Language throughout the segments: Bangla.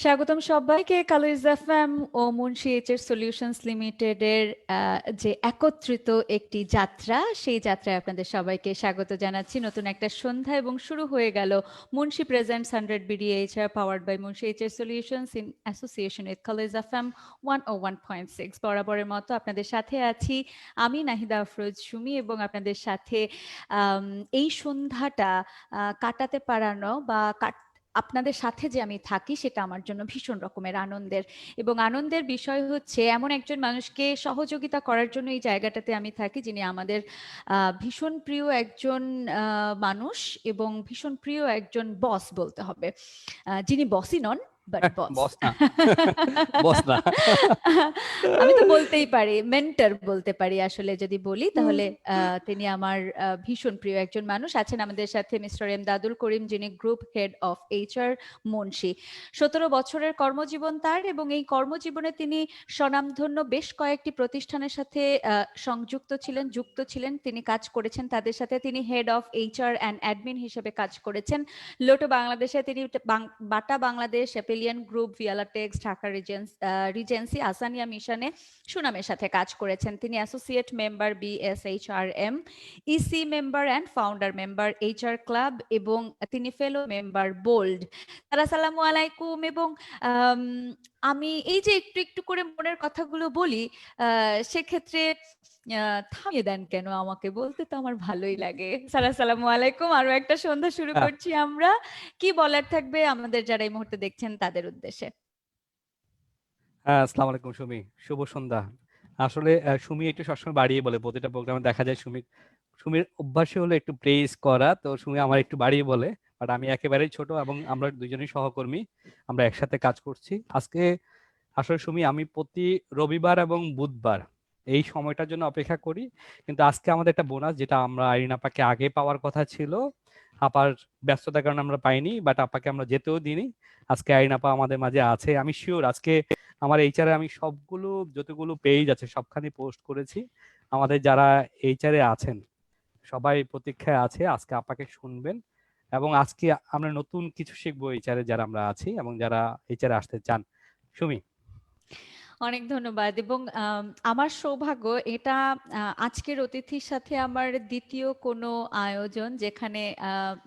স্বাগতম সবাইকে কালার্স এফএম ও মুন্সি এইচএস সলিউশনস লিমিটেডের যে একত্রিত একটি যাত্রা, সেই যাত্রায় আপনাদের সবাইকে স্বাগত জানাচ্ছি। নতুন একটা সন্ধ্যা এবং শুরু হয়ে গেল Munshi presents 100 BDHR powered by Munshi HS solutions in association with Colors FM 101.6। বরাবরের মতো আপনাদের সাথে আছি আমি নাহিদা আফরোজ সুমি, এবং আপনাদের সাথে এই সন্ধ্যাটা কাটাতে পারানো বা আপনাদের সাথে যে আমি থাকি সেটা আমার জন্য ভীষণ রকমের আনন্দের। এবং আনন্দের বিষয় হচ্ছে এমন একজন মানুষকে সহযোগিতা করার জন্য এই জায়গাটাতে আমি থাকি, যিনি আমাদের ভীষণ প্রিয় একজন মানুষ এবং ভীষণ প্রিয় একজন বস বলতে হবে, যিনি বসই নন বাট বস। বস না, বস না। আমি তো বলতেই পারি, মেন্টর বলতে পারি আসলে যদি বলি তাহলে। তিনি আমার ভীষণ প্রিয় একজন মানুষ। আছেন আমাদের সাথে মিস্টার এমদাদুল করিম, যিনি group head of HR Munshi. 17 বছরের কর্মজীবন তার, এবং এই কর্মজীবনে তিনি স্বনামধন্য বেশ কয়েকটি প্রতিষ্ঠানের সাথে যুক্ত ছিলেন। তিনি কাজ করেছেন তাদের সাথে। তিনি head of HR and admin হিসেবে কাজ করেছেন লোটো বাংলাদেশে। তিনি বাটা বাংলাদেশ, অ্যাপেলিয়ান গ্রুপ, ভিয়ালাটেক্স, ঢাকা রিজেন্সি, আসানিয়া মিশনে সুনামের সাথে কাজ করেছেন। তিনি associate member BSHRM, EC member and founder member HR club, এবং তিনি ফেলো মেম্বার বোল্ড। আসসালামু আলাইকুম। এবং আমি এই যে একটু একটু করে মনের কথাগুলো বলি, সেক্ষেত্রে থামিয়ে দেন কেন আমাকে? বলতে তো আমার ভালোই লাগে। আসসালামু আলাইকুম। আরো একটা সন্ধ্যা শুরু করছি আমরা। কি বলার থাকবে আমাদের যারা এই মুহূর্তে দেখছেন তাদের উদ্দেশ্যে? হ্যাঁ, আসসালামু আলাইকুম সুমি, শুভ সন্ধ্যা। আসলে সুমি একটু সবসময় বাড়িয়ে বলে, প্রতিটা প্রোগ্রামে দেখা যায় সুমির অভ্যাসই হলো একটু প্রেইজ করা। তো সুমি আমার একটু বাড়িয়ে বলে, বাট আমি একেবারেই ছোট এবং আমরা দুজনেই সহকর্মী, আমরা একসাথে কাজ করছি আজকে। আসলে সুমি, আমি প্রতি রবিবার এবং বুধবার এই সময়টার জন্য অপেক্ষা করি, কিন্তু আজকে আমাদের একটা বোনাস, যেটা আমরা আইরিন আপাকে আগে পাওয়ার কথা ছিল, আপার ব্যস্ততার কারণে আমরা পাইনি, বাট আপাকে আমরা যেতেও দিইনি। আজকে আইরিন আপা আমাদের মাঝে আছে। আমি শিওর আজকে আমার এইচআরে আমি সবগুলো যতগুলো পেজ আছে সবখানে পোস্ট করেছি। আমাদের যারা এইচআরে আছেন সবাই প্রতীক্ষায় আছে আজকে আপাকে শুনবেন, এবং আজকে আমরা নতুন কিছু শিখবো এইচআরে যারা আমরা আছি এবং যারা এইচআরে আসতে চান। সুমি, অনেক ধন্যবাদ। এবং আমার সৌভাগ্য এটা, আজকের অতিথির সাথে আমার দ্বিতীয় কোনো আয়োজন যেখানে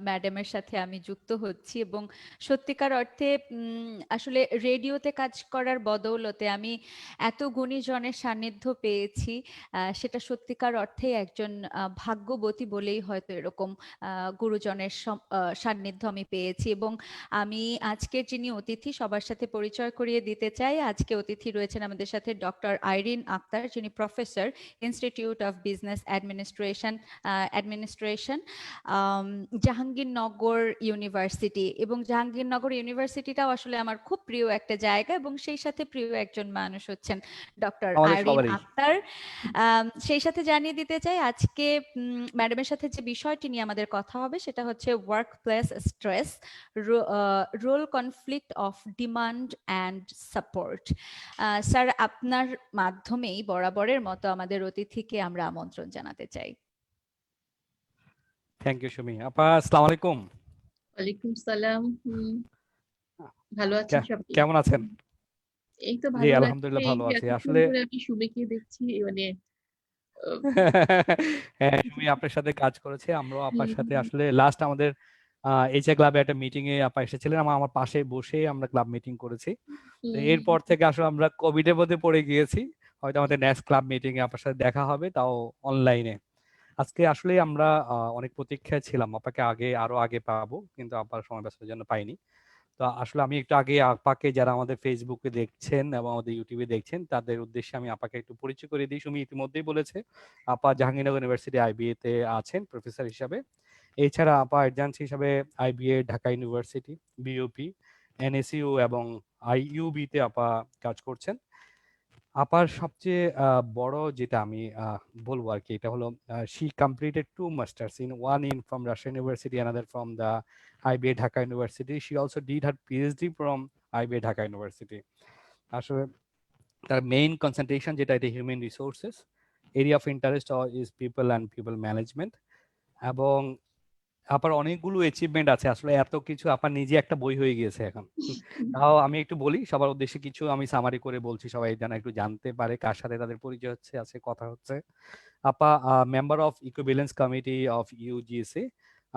ম্যাডামের সাথে আমি যুক্ত হচ্ছি। এবং সত্যিকার অর্থে আসলে রেডিওতে কাজ করার বদৌলতে আমি এত গুণীজনের সান্নিধ্য পেয়েছি। সেটা সত্যিকার অর্থে একজন ভাগ্যবতী বলেই হয়তো এরকম গুরুজনের সান্নিধ্য আমি পেয়েছি। এবং আমি আজকের যিনি অতিথি সবার সাথে পরিচয় করিয়ে দিতে চাই। আজকে অতিথি রয়েছেন আমাদের সাথে ডক্টর আইরিন আক্তার, যিনি professor, institute of business administration, Jahangirnagar university. এবং জাহাঙ্গীরনগর ইউনিভার্সিটিটাও আসলে আমার খুব প্রিয় একটা জায়গা, এবং সেই সাথে প্রিয় একজন মানুষ হচ্ছেন ডক্টর আমাদের আইরিন সবারই। আক্তার। সেই সাথে জানিয়ে দিতে চাই আজকে ম্যাডামের সাথে যে বিষয়টি নিয়ে আমাদের কথা হবে সেটা হচ্ছে work place stress, role conflict of demand and support. Sir, আপনার মাধ্যমেই বরাবরের মতো আমাদের অতিথিকে আমরা আমন্ত্রণ জানাতে চাই। থ্যাংক ইউ সুমি আপা। আসসালামু আলাইকুম। ওয়ালাইকুম সালাম। ভালো আছেন সবাই? কেমন আছেন? এই তো জি ভালো লাগছে। আলহামদুলিল্লাহ এই ভালো যে আছি এতক্ষণ আসলে। ধরে আমি সুমিকে দেখছি, মানে হ্যাঁ, সুমি আপনার সাথে কাজ করেছে, আমরাও আপার সাথে হুম, আসলে লাস্ট আমাদের এইচএ ক্লাবে একটা মিটিং এ আপা এসেছিলেন, আমার পাশে বসে আমরা ক্লাব মিটিং করেছি। তো হুম, এরপর থেকে আসলে আমরা কোভিড এর মধ্যে পড়ে গিয়েছি। হয়তো আমাদের নেক্সট ক্লাব মিটিং এ আপনার সাথে দেখা হবে, তাও অনলাইনে। আজকে আসলে আমরা অনেক প্রতীক্ষায় ছিলাম, আপাকে আরো আগে পাবো, কিন্তু আপার সময় ব্যস্ততার জন্য পাইনি। তো আসলে আমি একটু আগে আপাকে, যারা আমাদের ফেসবুকে দেখছেন এবং আমাদের ইউটিউবে দেখছেন, তাদের উদ্দেশ্যে আমি আপাকে একটু পরিচয় করে দিই। সুমি ইতিমধ্যেই বলেছে, আপা জাহাঙ্গীরনগর ইউনিভার্সিটি আইবিএ তে আছেন প্রফেসর হিসাবে। এছাড়া আপা অ্যাডজান্স হিসাবে IBA, Dhaka university, BOP, NSU এবং আইইউবি তে আপা কাজ করছেন। আপার সবচেয়ে বড় যেটা আমি বলবো আর কি, এটা হলো she completed 2 masters, one in from Rajshahi university, another from the IBA Dhaka University. She also did her PhD from IBA Dhaka University. আসলে তার মেইন কনসেন্ট্রেশন যেটা, এটা human resources, area of interest is people and people management. এবং আপার অনেকগুলো অ্যাচিভমেন্ট আছে, আসলে এত কিছু আপার নিজে একটা বই হয়ে গিয়েছে এখন। তাও আমি একটু বলি সবার উদ্দেশ্যে, কিছু আমি সামারি করে বলছি, সবাই যেন একটু জানতে পারে কার সাথে তাদের পরিচয় হচ্ছে, আছে কথা হচ্ছে। আপা member of equivalence committee of UGC,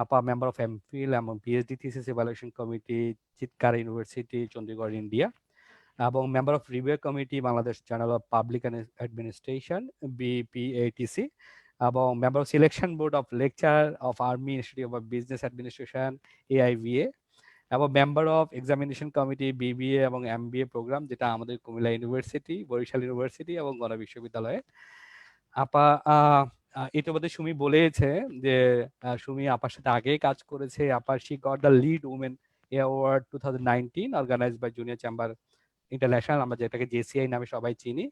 আপা মেম্বার অফ এমফিল এবং PhD thesis evaluation committee, Chitkara university, Chandigarh, India, এবং member of review committee, Bangladesh journal of public administration, BPATC, এবং member of selection board of lecture of army institute of business administration, AIBA, এবং member of examination committee, BBA এবং এমবিএ প্রোগ্রাম, যেটা আমাদের কুমিল্লা ইউনিভার্সিটি, বরিশাল ইউনিভার্সিটি এবং গণ বিশ্ববিদ্যালয়ে। আপা ইতিমধ্যে সুমি বলেছে যে সুমি আপার সাথে আগেই কাজ করেছে। আপা she got the lead women award 2019 organised by junior chamber international, আমরা যেটাকে জেসিআই নামে সবাই চিনি,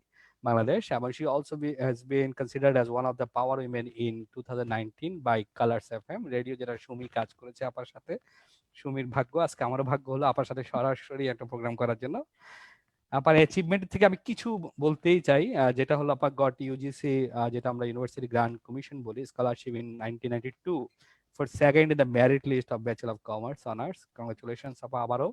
বাংলাদেশ। এবং she also has been considered as one of the power women in 2019 by Colours FM radio, যেটা সুমি কাজ করেছে আপার সাথে। সুমির ভাগ্য, আজকে আমারও ভাগ্য হলো আপার সাথে সরাসরি একটা প্রোগ্রাম করার জন্য। আপার অ্যাচিভমেন্ট থেকে আমি কিছু বলতেই চাই, যেটা হলো আপা গট ইউজিসি, যেটা আমরা ইউনিভার্সিটি গ্রান্ট কমিশন বলি, scholarship in 1992 for second in the merit list of bachelor of commerce honours. Congratulations আপা আবারও।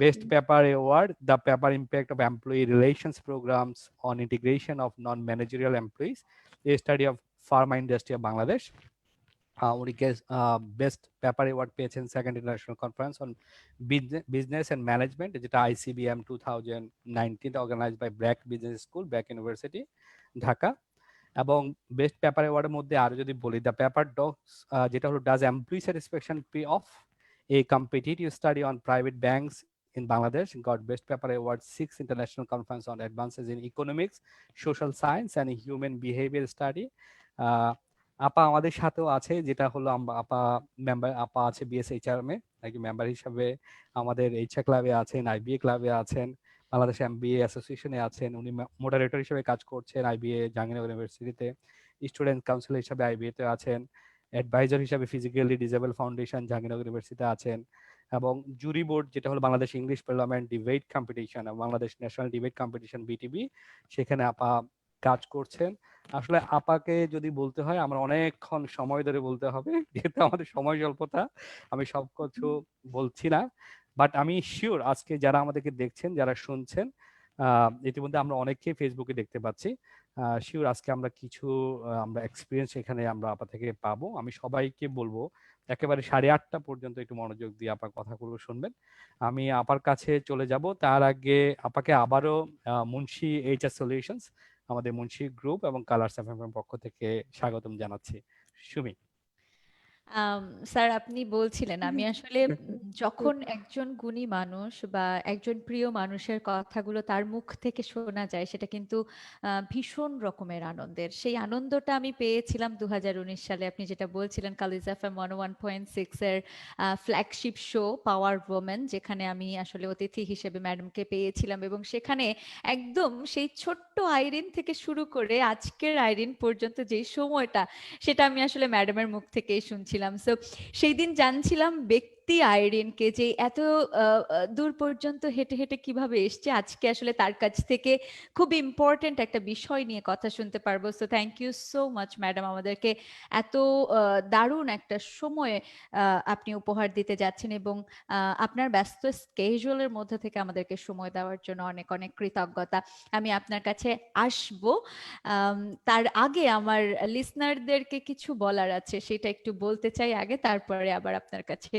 Best Paper Award, the Paper Impact of Employee Relations Programs on Integration of Non-Managerial Employees, a study of pharma industry of Bangladesh. উনি বেস্ট পেপার অ্যাওয়ার্ড পেয়েছেন second international conference on business and management, যেটা ICBM 2019 organised by BRAC business school, BRAC university, Dhaka. এবং বেস্ট পেপার অ্যাওয়ার্ডের মধ্যে আরো যদি বলি, দ্য পেপার ডগস, যেটা হলো does employee satisfaction pay off, a competitive study on private banks in Bangladesh, got Best Paper Award 6th International Conference on Advances in Economics, Social Science and Human Behavior Study. আপা আমাদের সাথেও আছে, যেটা হলো আপা মেম্বার, আপা আছে বিএসএইচআর এ নাকি মেম্বার হিসাবে, আমাদের এইচআর ক্লাবে আছেন, আইবিএ ক্লাবে আছেন, বাংলাদেশ এমবিএ অ্যাসোসিয়েশনে আছেন, উনি মডারেটর হিসেবে কাজ করছেন আইবিএ জাহাঙ্গীরনগর ইউনিভার্সিটিতে, স্টুডেন্ট কাউন্সিল হিসেবে আইবিএ তে আছেন, অ্যাডভাইজার হিসেবে ফিজিক্যালি ডিসেবল ফাউন্ডেশন জাহাঙ্গীরনগর ইউনিভার্সিটিতে আছেন, এবং জুরি বোর্ড, যেটা হলো Bangladesh English parliament debate competition, Bangladesh national debate competition BTB, সেখানে আপা কাজ করছেন। আসলে আপাকে যদি বলতে হয় আমরা অনেকক্ষণ সময় ধরে বলতে হবে, যেহেতু আমাদের সময় স্বল্পতা, আমি সব কিছু বলছি না। বাট আমি শিওর আজকে যারা আমাদেরকে দেখছেন, যারা শুনছেন, ইতিমধ্যে আমরা অনেককেই ফেসবুকে দেখতে পাচ্ছি, শিওর আজকে আমরা কিছু আমরা এক্সপিরিয়েন্স এখানে আমরা আপা থেকে পাবো। আমি সবাইকে বলবো একেবারে 8:30 পর্যন্ত একটু মনোযোগ দিয়ে আপার কথাগুলো শুনবেন। আমি আপার কাছে চলে যাব, তার আগে আপাকে আবারও মুন্সি এইচআর সলিউশনস, আমাদের মুন্সি গ্রুপ এবং কালার্স এফএম পক্ষ থেকে স্বাগতম জানাচ্ছি। সুমি। স্যার আপনি বলছিলেন, আমি আসলে যখন একজন গুণী মানুষ বা একজন প্রিয় মানুষের কথাগুলো তার মুখ থেকে শোনা যায়, সেটা কিন্তু ভীষণ রকমের আনন্দের। সেই আনন্দটা আমি পেয়েছিলাম 2019 সালে, আপনি যেটা বলছিলেন কালিজ এফএম 101.6 এর ফ্ল্যাগশিপ শো পাওয়ার ওমেন, যেখানে আমি আসলে অতিথি হিসেবে ম্যাডামকে পেয়েছিলাম, এবং সেখানে একদম সেই ছোট্ট আইরিন থেকে শুরু করে আজকের আইরিন পর্যন্ত যেই সময়টা, সেটা আমি আসলে ম্যাডামের মুখ থেকেই শুনছিলাম। সো সেই দিন জানছিলাম ব্যক্তি আইরিনকে, যে এত দূর পর্যন্ত হেঁটে হেঁটে কিভাবে এসছে, আজকে আসলে তার কাছ থেকে খুব ইম্পর্টেন্ট একটা বিষয় নিয়ে কথা শুনতে পারবো। So thank you so much madam, আমাদেরকে এত দারুণ একটা সময় আপনি উপহার দিতে যাচ্ছেন, এবং আপনার ব্যস্ত স্কেজুয়ালের মধ্যে থেকে আমাদেরকে সময় দেওয়ার জন্য অনেক অনেক কৃতজ্ঞতা। আমি আপনার কাছে আসবো, তার আগে আমার লিসনারদেরকে কিছু বলার আছে, সেটা একটু বলতে চাই আগে, তারপরে আবার আপনার কাছে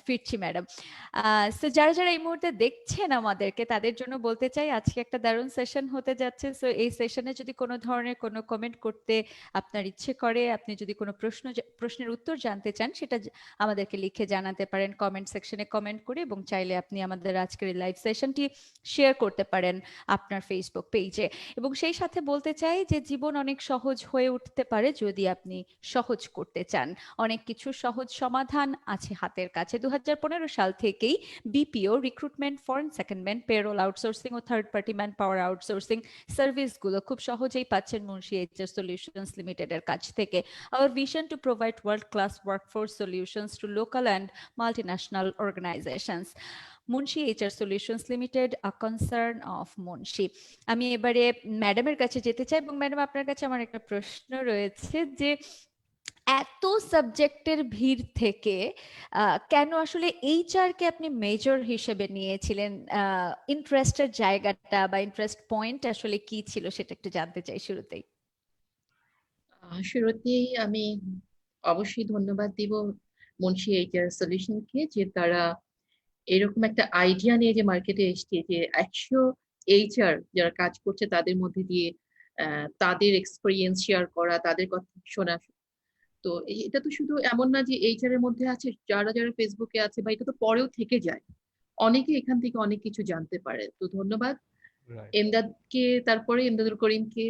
ফিরছি ম্যাডাম। সো যারা যারা এই মুহূর্তে দেখছেন আমাদেরকে, তাদের জন্য বলতে চাই আজকে একটা দারুণ সেশন হতে যাচ্ছে। সো এই সেশনে যদি কোনো ধরনের কোনো কমেন্ট করতে আপনার ইচ্ছে করে, আপনি যদি কোনো প্রশ্নের উত্তর জানতে চান, সেটা আমাদেরকে লিখে জানাতে পারেন কমেন্ট সেকশনে কমেন্ট করে, এবং চাইলে আপনি আমাদের আজকের এই লাইভ সেশনটি শেয়ার করতে পারেন আপনার ফেসবুক পেজে। এবং সেই সাথে বলতে চাই যে জীবন অনেক সহজ হয়ে উঠতে পারে যদি আপনি সহজ করতে চান। অনেক কিছু সহজ সমাধান আছে হাতের কাছে। 2015 সাল থেকেই BPO, recruitment, foreign secondment, payroll outsourcing ও third party manpower outsourcing সার্ভিসগুলো খুব সহজেই পাচ্ছেন মুন্সি এইচআর সলিউশনস লিমিটেডের কাছ থেকে। Our vision to provide world-class workforce solutions to local and multinational organizations. Munshi HR solutions limited, a concern of Munshi. আমি এবারে ম্যাডামের কাছে যেতে চাই, এবং ম্যাডাম আপনার কাছে আমার একটা প্রশ্ন রয়েছে, যে এত সাবজেক্টের ভিড় থেকে কেন আসলে এইচআর কে আপনি মেজর হিসেবে নিয়েছিলেন? ইন্টারেস্টের জায়গাটা বা ইন্টারেস্ট পয়েন্ট আসলে কি ছিল সেটা একটু জানতে চাই শুরুতেই। শুরুতেই আমি অবশ্যই ধন্যবাদ দিব মুন্সি এইচআর সলিউশনকে, যে তারা এরকম একটা আইডিয়া নিয়ে যে মার্কেটে এসছে, যে 100 এইচআর যারা কাজ করছে তাদের মধ্যে দিয়ে তাদের এক্সপিরিয়েন্স শেয়ার করা, তাদের কথা শোনা। তো এটা তো শুধু এমন না যে এইচআর এর মধ্যে আছে, যারা যারা ফেসবুকে আছে, বা এটা তো পরেও থেকে যায়, অনেকে এখান থেকে অনেক কিছু জানতে পারে। তো ধন্যবাদ রাইট। এমদাদকে, তারপরে এমদাদুল করিমকে,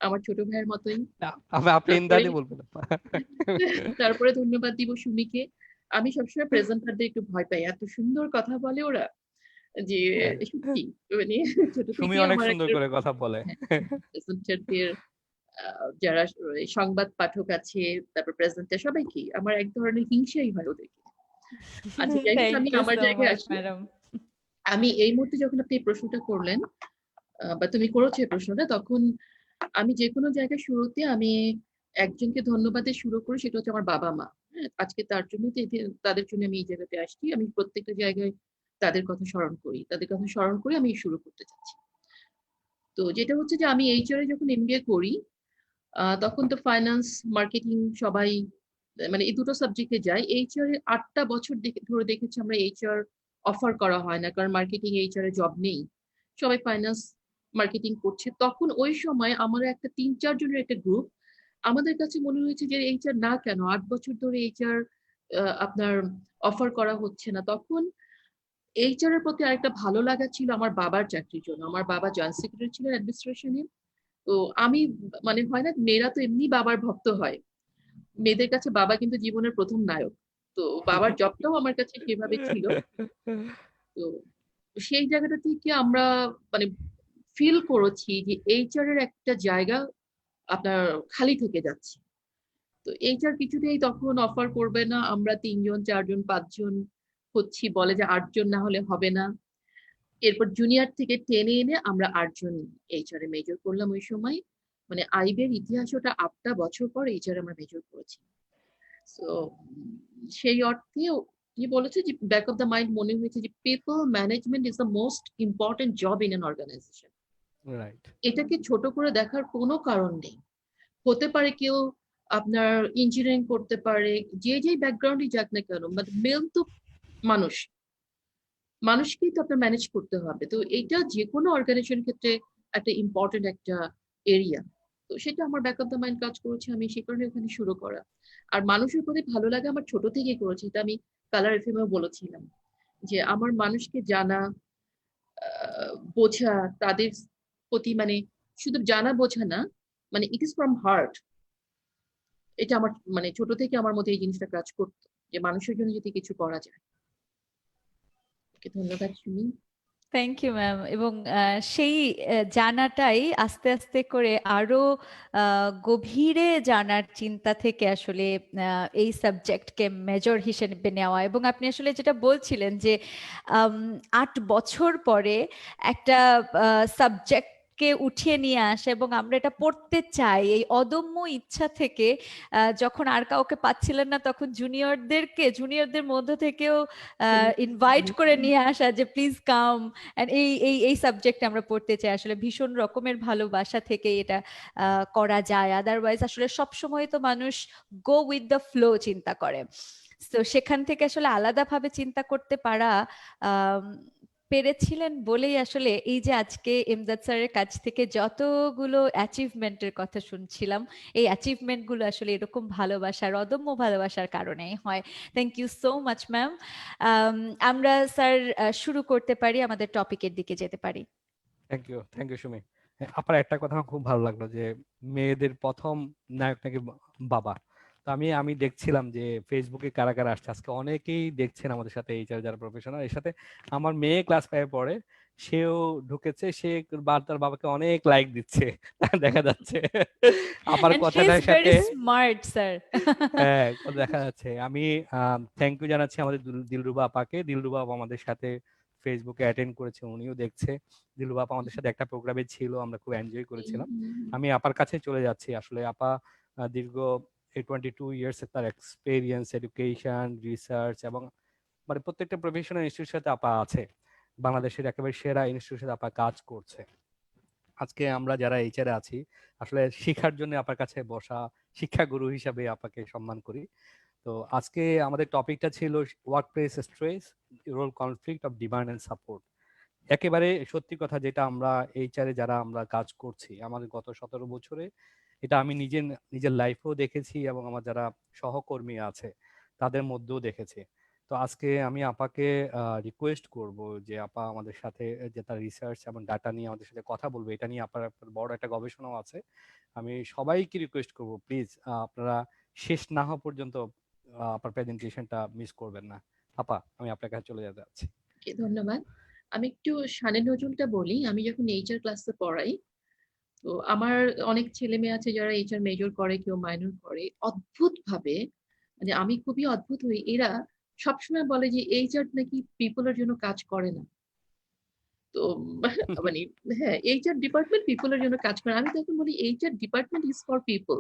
আমার ছোট ভাইয়ের মতোই। আপনি তারপরে ইন্দাদি বলবেন না। তারপরে ধন্যবাদ দিব সুমিকে। আমি সবসময় প্রেজেন্টারদের একটু ভয় পাই, এত সুন্দর কথা বলে ওরা, যে হ্যাঁ, সত্যি মানে ছোট সুমি থেকে অনেক আমার সুন্দর একটা করে কথা বলে। প্রেজেন্টারদের, যারা সংবাদ পাঠক আছে, তারপর প্রেজেন্টার, সবাইকে আমার এক ধরনের হিংসাই হয় ওদেরকে। আচ্ছা, যাই হোক, থ্যাংক আমি ইউ আমার সো জায়গায় মাচ আসি। ম্যাডাম। আমি এই মুহূর্তে যখন আপনি এই প্রশ্নটা করলেন, বা তুমি করেছো এই প্রশ্নটা, তখন আমি যে কোনো জায়গায় শুরুতে আমি একজনকে ধন্যবাদে শুরু করি, সেটা হচ্ছে আমার বাবা মা। হ্যাঁ, আজকে তার জন্য তাদের জন্য আমি এই জায়গাতে আসছি। আমি প্রত্যেকটা জায়গায় তাদের কথা স্মরণ করি, তাদের কথা স্মরণ করে আমি শুরু করতে চাচ্ছি। তো যেটা হচ্ছে যে আমি এইচআর এ যখন এমবিএ করি, তখন তো ফাইন্যান্স, মার্কেটিং সবাই মানে এই দুটো সাবজেক্টে যায়। এইচআর এর 8টা বছর ধরে দেখেছি আমরা এইচআর অফার করা হয় না, কারণ মার্কেটিং এইচআর এ জব নেই, সবাই ফাইন্যান্স মার্কেটিং করছে। তখন ওই সময় আমার একটা 3-4 জনের একটা গ্রুপ, আমাদের কাছে মনে হয়েছে যে এইচআর না কেন, 8 বছর ধরে এইচআর আপনার অফার করা হচ্ছে না। তখন এইচআর এর প্রতি আরেকটা ভালো লাগা ছিল আমার বাবার চাকরির জন্য। আমার বাবা জয়েন্ট সেক্রেটারি ছিলেন অ্যাডমিনিস্ট্রেশনে। তো আমি, মানে হয় না, মেয়েরা তো এমনি বাবার ভক্ত হয়, মেয়েদের কাছে বাবা কিন্তু জীবনের প্রথম নায়ক। তো বাবার জবটাও আমার কাছে সেভাবে ছিল। তো সেই জায়গাটা থেকে আমরা মানে ফিল করেছি যে এইচআর এর একটা জায়গা আপনার খালি থেকে যাচ্ছে। তো এইচআর কিছুতেই তখন অফার করবে না, আমরা 3 জন 4 জন 5 জন হচ্ছি, বলে যে 8 জন না হলে হবে না। এরপর জুনিয়র থেকে টেনে এনে আমরা 8 জন এইচআর এ মেজর করলাম ওই সময়। মানে আইবের ইতিহাস, ওটা 8টা বছর পর এইচআর আমরা মেজর করেছি। তো সেই অর্থে কি বলেছে যে ব্যাক অফ দ্য মাইন্ড মনে হয়েছে যে people management is the most important job in an organisation. Right. এটাকে ছোট করে দেখার কোনো কারণ নেই। হতে পারে কেউ আপনার ইঞ্জিনিয়ারিং করতে পারে, যে যে ব্যাকগ্রাউন্ডই যাক না কেন, বাট মেল তো মানুষ, মানুষকেই তো আপনার ম্যানেজ করতে হবে। তো এটা যে কোনো অর্গানাইজেশন ক্ষেত্রে একটা ইম্পর্টেন্ট একটা এরিয়া। তো সেটা আমার ব্যাক অফ দ্য মাইন্ড কাজ করেছে, আমি সে কারণে ওখানে শুরু করা। আর মানুষের প্রতি ভালো লাগা আমার ছোট থেকেই করেছি, এটা আমি কালার এফএমেও বলেছিলাম, যে আমার মানুষকে জানা, বোঝা, তাদের প্রতি মানে শুধু জানা বোঝা না, মানে ইট ইজ ফ্রম হার্ট। এটা আমার মানে ছোট থেকে আমার মধ্যে এই জিনিসটা কাজ করতো, যে মানুষের জন্য যদি কিছু করা যায়। ওকে, ধন্যবাদ সুমি। Thank you ma'am. এবং সেই জানাটাই আস্তে আস্তে করে আরো গভীরে জানার চিন্তা থেকে আসলে এই সাবজেক্টকে মেজর হিসেবে নেওয়া। এবং আপনি আসলে যেটা বলছিলেন যে 8 বছর পরে একটা সাবজেক্টকে উঠিয়ে নিয়ে আসে এবং আমরা এটা পড়তে চাই, এই অদম্য ইচ্ছা থেকে যখন আর কাউকে পাচ্ছিলেন না তখন জুনিয়রদের মধ্য থেকেও ইনভাইট করে নিয়ে আসা যে প্লিজ কাম, এন্ড এই সাবজেক্ট আমরা পড়তে চাই। আসলে ভীষণ রকমের ভালোবাসা থেকে এটা করা যায়, আদারওয়াইজ আসলে সব সময় তো মানুষ গো উইথ দ্য ফ্লো চিন্তা করে। তো সেখান থেকে আসলে আলাদাভাবে চিন্তা করতে পারা আম, পেরেছিলেন বলেই আসলে এই যে আজকে এমদাদ স্যারের কাছ থেকে যতগুলো অ্যাচিভমেন্টের কথা শুনছিলাম, এই অ্যাচিভমেন্ট গুলো আসলে এরকম ভালোবাসার, অদম্য ভালোবাসার কারণেই হয়। Thank you so much ma'am. আমরা স্যার শুরু করতে পারি, আমাদের টপিকের দিকে যেতে পারি। Thank you Sumi. হ্যাঁ, আপনার একটা কথা আমার খুব ভালো লাগলো যে মেয়েদের প্রথম নায়ক নাকি বাবা। তো আমি আমি দেখছিলাম যে ফেসবুকে কারা কারা আসছে আজকে, অনেকেই দেখছেন আমাদের সাথে এইচআর যারা প্রফেশনাল। এর সাথে আমার মেয়ে ক্লাস 5 পড়ে, সেও ঢুকেছে, সে তার বাবাকে অনেক লাইক দিচ্ছে দেখা যাচ্ছে আমার এন্ড শি ইজ কথাটার ভেরি সাথে। Smart sir. হ্যাঁ, দেখা যাচ্ছে। আমি থ্যাংক ইউ জানাচ্ছি আমাদের দিলরুবা আপাকে। দিলরুবা আপা আমাদের সাথে ফেসবুকে অ্যাটেন্ড করেছে, উনিও দেখছে। দিলরুবা আপা আমাদের সাথে একটা প্রোগ্রামে ছিল, আমরা খুব এনজয় করেছিলাম। আমি আপার কাছে চলে যাচ্ছি। আসলে আপা দীর্ঘ এই 22 ইয়ার্স তার এক্সপেরিয়েন্স, এডুকেশন, রিসার্চ এবং মানে প্রত্যেকটা প্রফেশনাল ইনস্টিটিউটের সাথে আপা আছে, বাংলাদেশের একেবারে সেরা ইনস্টিটিউটের সাথে আপা কাজ করছে। আজকে আমরা যারা এইচআরে আছি আসলে শিক্ষার জন্য আপনার কাছে বসা, শিক্ষাগুরু হিসাবে আপনাকে সম্মান করি। তো আজকে আমাদের টপিকটা ছিল workplace stress, role conflict of demand and support. একেবারে সত্যি কথা, যেটা আমরা এইচআরে যারা আমরা কাজ করছি আমাদের গত 17 বছরে, এটা আমি নিজের লাইফেও দেখেছি এবং আমার যারা সহকর্মী আছে তাদের মধ্যেও দেখেছি। তো আজকে আমি আপাকে রিকোয়েস্ট করব যে আপা আমাদের সাথে যে তার রিসার্চ এবং ডাটা নিয়ে আমাদের সাথে কথা বলবে। এটা নিয়ে আপনার বড় একটা গবেষণাও আছে। আমি সবাইকে রিকোয়েস্ট করব প্লিজ আপনারা শেষ না হওয়া পর্যন্ত আপনার প্রেজেন্টেশনটা মিস করবেন না। আপা আমি আপনার কাছে চলে যেতে যাচ্ছি। ধন্যবাদ। আমি একটু শানে নজরুলটা বলি। আমি যখন এইচআর ক্লাসে পড়াই, তো আমার অনেক ছেলে মেয়ে আছে যারা এইচআর মেজর করে, কেউ মাইনর করে। অদ্ভুত ভাবে, মানে আমি খুবই অদ্ভুত হই, এরা সবসময় বলে যে এইচআর নাকি পিপলের জন্য কাজ করে না। তো মানে হ্যাঁ, এইচআর ডিপার্টমেন্ট পিপলের জন্য কাজ করে। আমি তখন বলি HR department is for people,